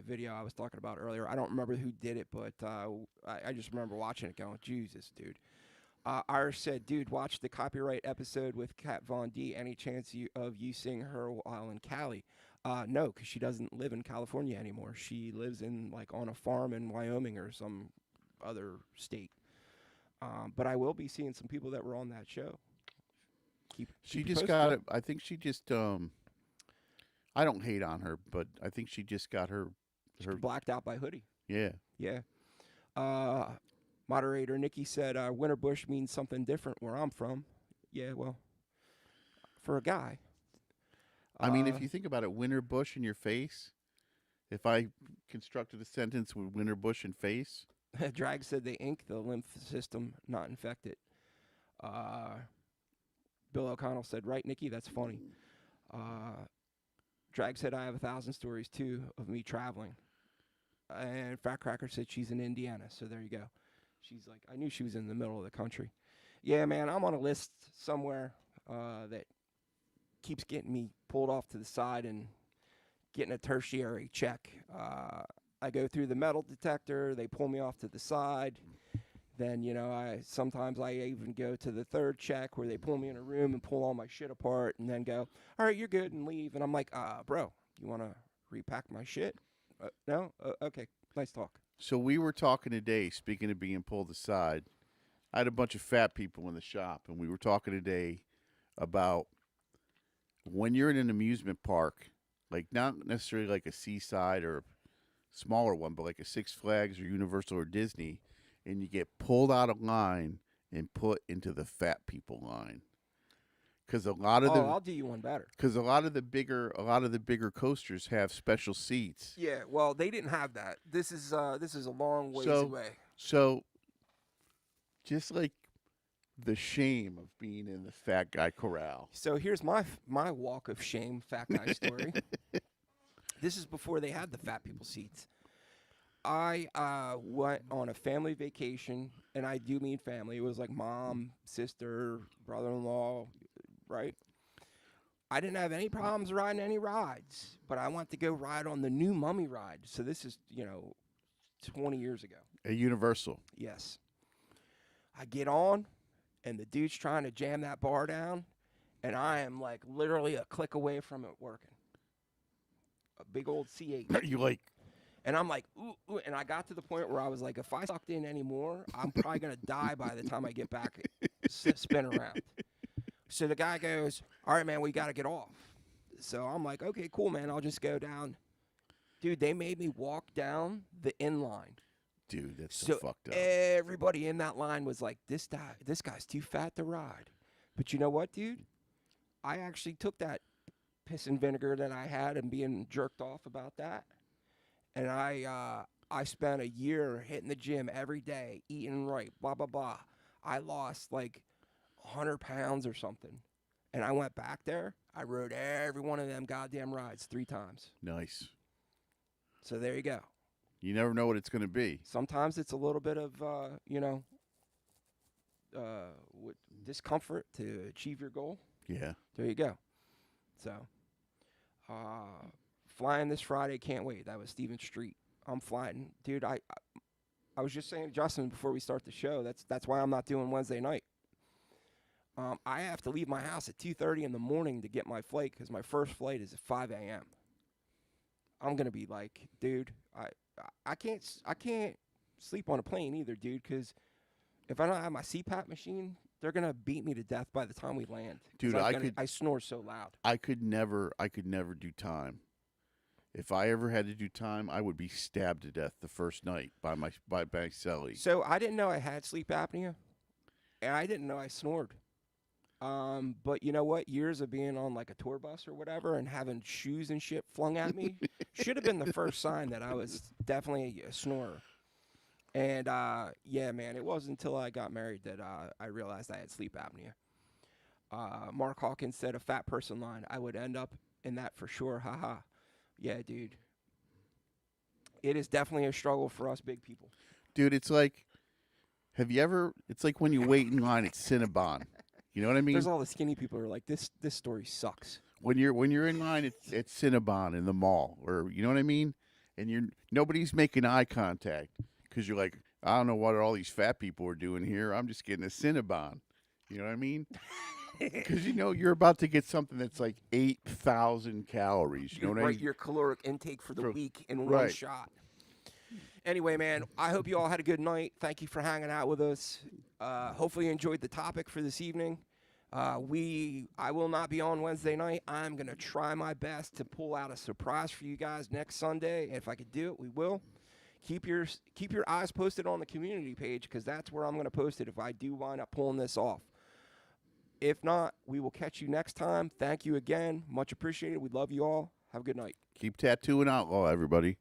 video I was talking about earlier. I don't remember who did it, but I just remember watching it going, Jesus, dude. Irish said, dude, watch the copyright episode with Kat Von D. Any chance of you seeing her while in Cali? No, because she doesn't live in California anymore. She lives in on a farm in Wyoming or some other state. But I will be seeing some people that were on that show. She just got it. I think she just I don't hate on her, but I think she just got her blacked out by Hoodie. Yeah. Yeah. Moderator Nikki said winter bush means something different where I'm from. Yeah, well, for a guy. I mean, if you think about it, winter bush in your face. If I constructed a sentence with winter bush in face. Drag said they ink the lymph system, not infected. Bill O'Connell said, right, Nikki? That's funny. Drag said, I have 1,000 stories, too, of me traveling. And Fat Cracker said she's in Indiana, so there you go. She's like, I knew she was in the middle of the country. Yeah, man, I'm on a list somewhere that keeps getting me pulled off to the side and getting a tertiary check. I go through the metal detector. They pull me off to the side. Then, sometimes I even go to the third check where they pull me in a room and pull all my shit apart and then go, all right, you're good, and leave. And I'm like, bro, you want to repack my shit? No? Okay, nice talk. So we were talking today, speaking of being pulled aside. I had a bunch of fat people in the shop, and we were talking today about when you're in an amusement park, like not necessarily like a Seaside or smaller one, but like a Six Flags or Universal or Disney, and you get pulled out of line and put into the fat people line. Because a lot of I'll do you one better. Because a lot of the bigger coasters have special seats. Yeah, well, they didn't have that. This is a long ways away. So, just like the shame of being in the fat guy corral. So here's my walk of shame, fat guy story. This is before they had the fat people seats. I went on a family vacation, and I do mean family. It was like mom, sister, brother-in-law, right? I didn't have any problems riding any rides, but I went to go ride on the new Mummy ride. So this is, 20 years ago. A Universal. Yes. I get on, and the dude's trying to jam that bar down, and I am like literally a click away from it working. A big old C8. You like... And I'm like, ooh, and I got to the point where I was like, if I sucked in anymore, I'm probably going to die by the time I get back, spin around. So the guy goes, all right, man, we got to get off. So I'm like, okay, cool, man, I'll just go down. Dude, they made me walk down the in-line. Dude, that's so fucked up. Everybody in that line was like, this guy's too fat to ride. But you know what, dude? I actually took that piss and vinegar that I had and being jerked off about that. And I spent a year hitting the gym every day, eating right, blah, blah, blah. I lost like 100 pounds or something. And I went back there. I rode every one of them goddamn rides 3 times. Nice. So there you go. You never know what it's going to be. Sometimes it's a little bit of, discomfort to achieve your goal. Yeah. There you go. So, flying this Friday, can't wait. That was Stephen Street. I'm flying, dude. I was just saying to Justin before we start the show. That's why I'm not doing Wednesday night. I have to leave my house at 2:30 in the morning to get my flight because my first flight is at 5 a.m. I'm gonna be like, dude, I can't sleep on a plane either, dude, because if I don't have my CPAP machine, they're gonna beat me to death by the time we land. Dude, I snore so loud. I could never do time. If I ever had to do time, I would be stabbed to death the first night by my cellie. So I didn't know I had sleep apnea, and I didn't know I snored. But you know what? Years of being on like a tour bus or whatever and having shoes and shit flung at me should have been the first sign that I was definitely a snorer. And yeah, man, it wasn't until I got married that I realized I had sleep apnea. Mark Hawkins said a fat person line. I would end up in that for sure. Haha. Yeah, dude. It is definitely a struggle for us big people. Dude, it's like, it's like when you wait in line at Cinnabon. You know what I mean? There's all the skinny people who are like, this story sucks. When you're in line at Cinnabon in the mall, or you know what I mean, and nobody's making eye contact because you're like, I don't know what all these fat people are doing here. I'm just getting a Cinnabon. You know what I mean? Because you're about to get something that's like 8,000 calories. You know what I mean? Your caloric intake for the week in one right. shot. Anyway, man, I hope you all had a good night. Thank you for hanging out with us. Hopefully you enjoyed the topic for this evening. I will not be on Wednesday night. I'm going to try my best to pull out a surprise for you guys next Sunday. If I could do it, we will. Keep your eyes posted on the community page because that's where I'm going to post it if I do wind up pulling this off. If not, we will catch you next time. Thank you again. Much appreciated. We love you all. Have a good night. Keep tattooing outlaw, everybody.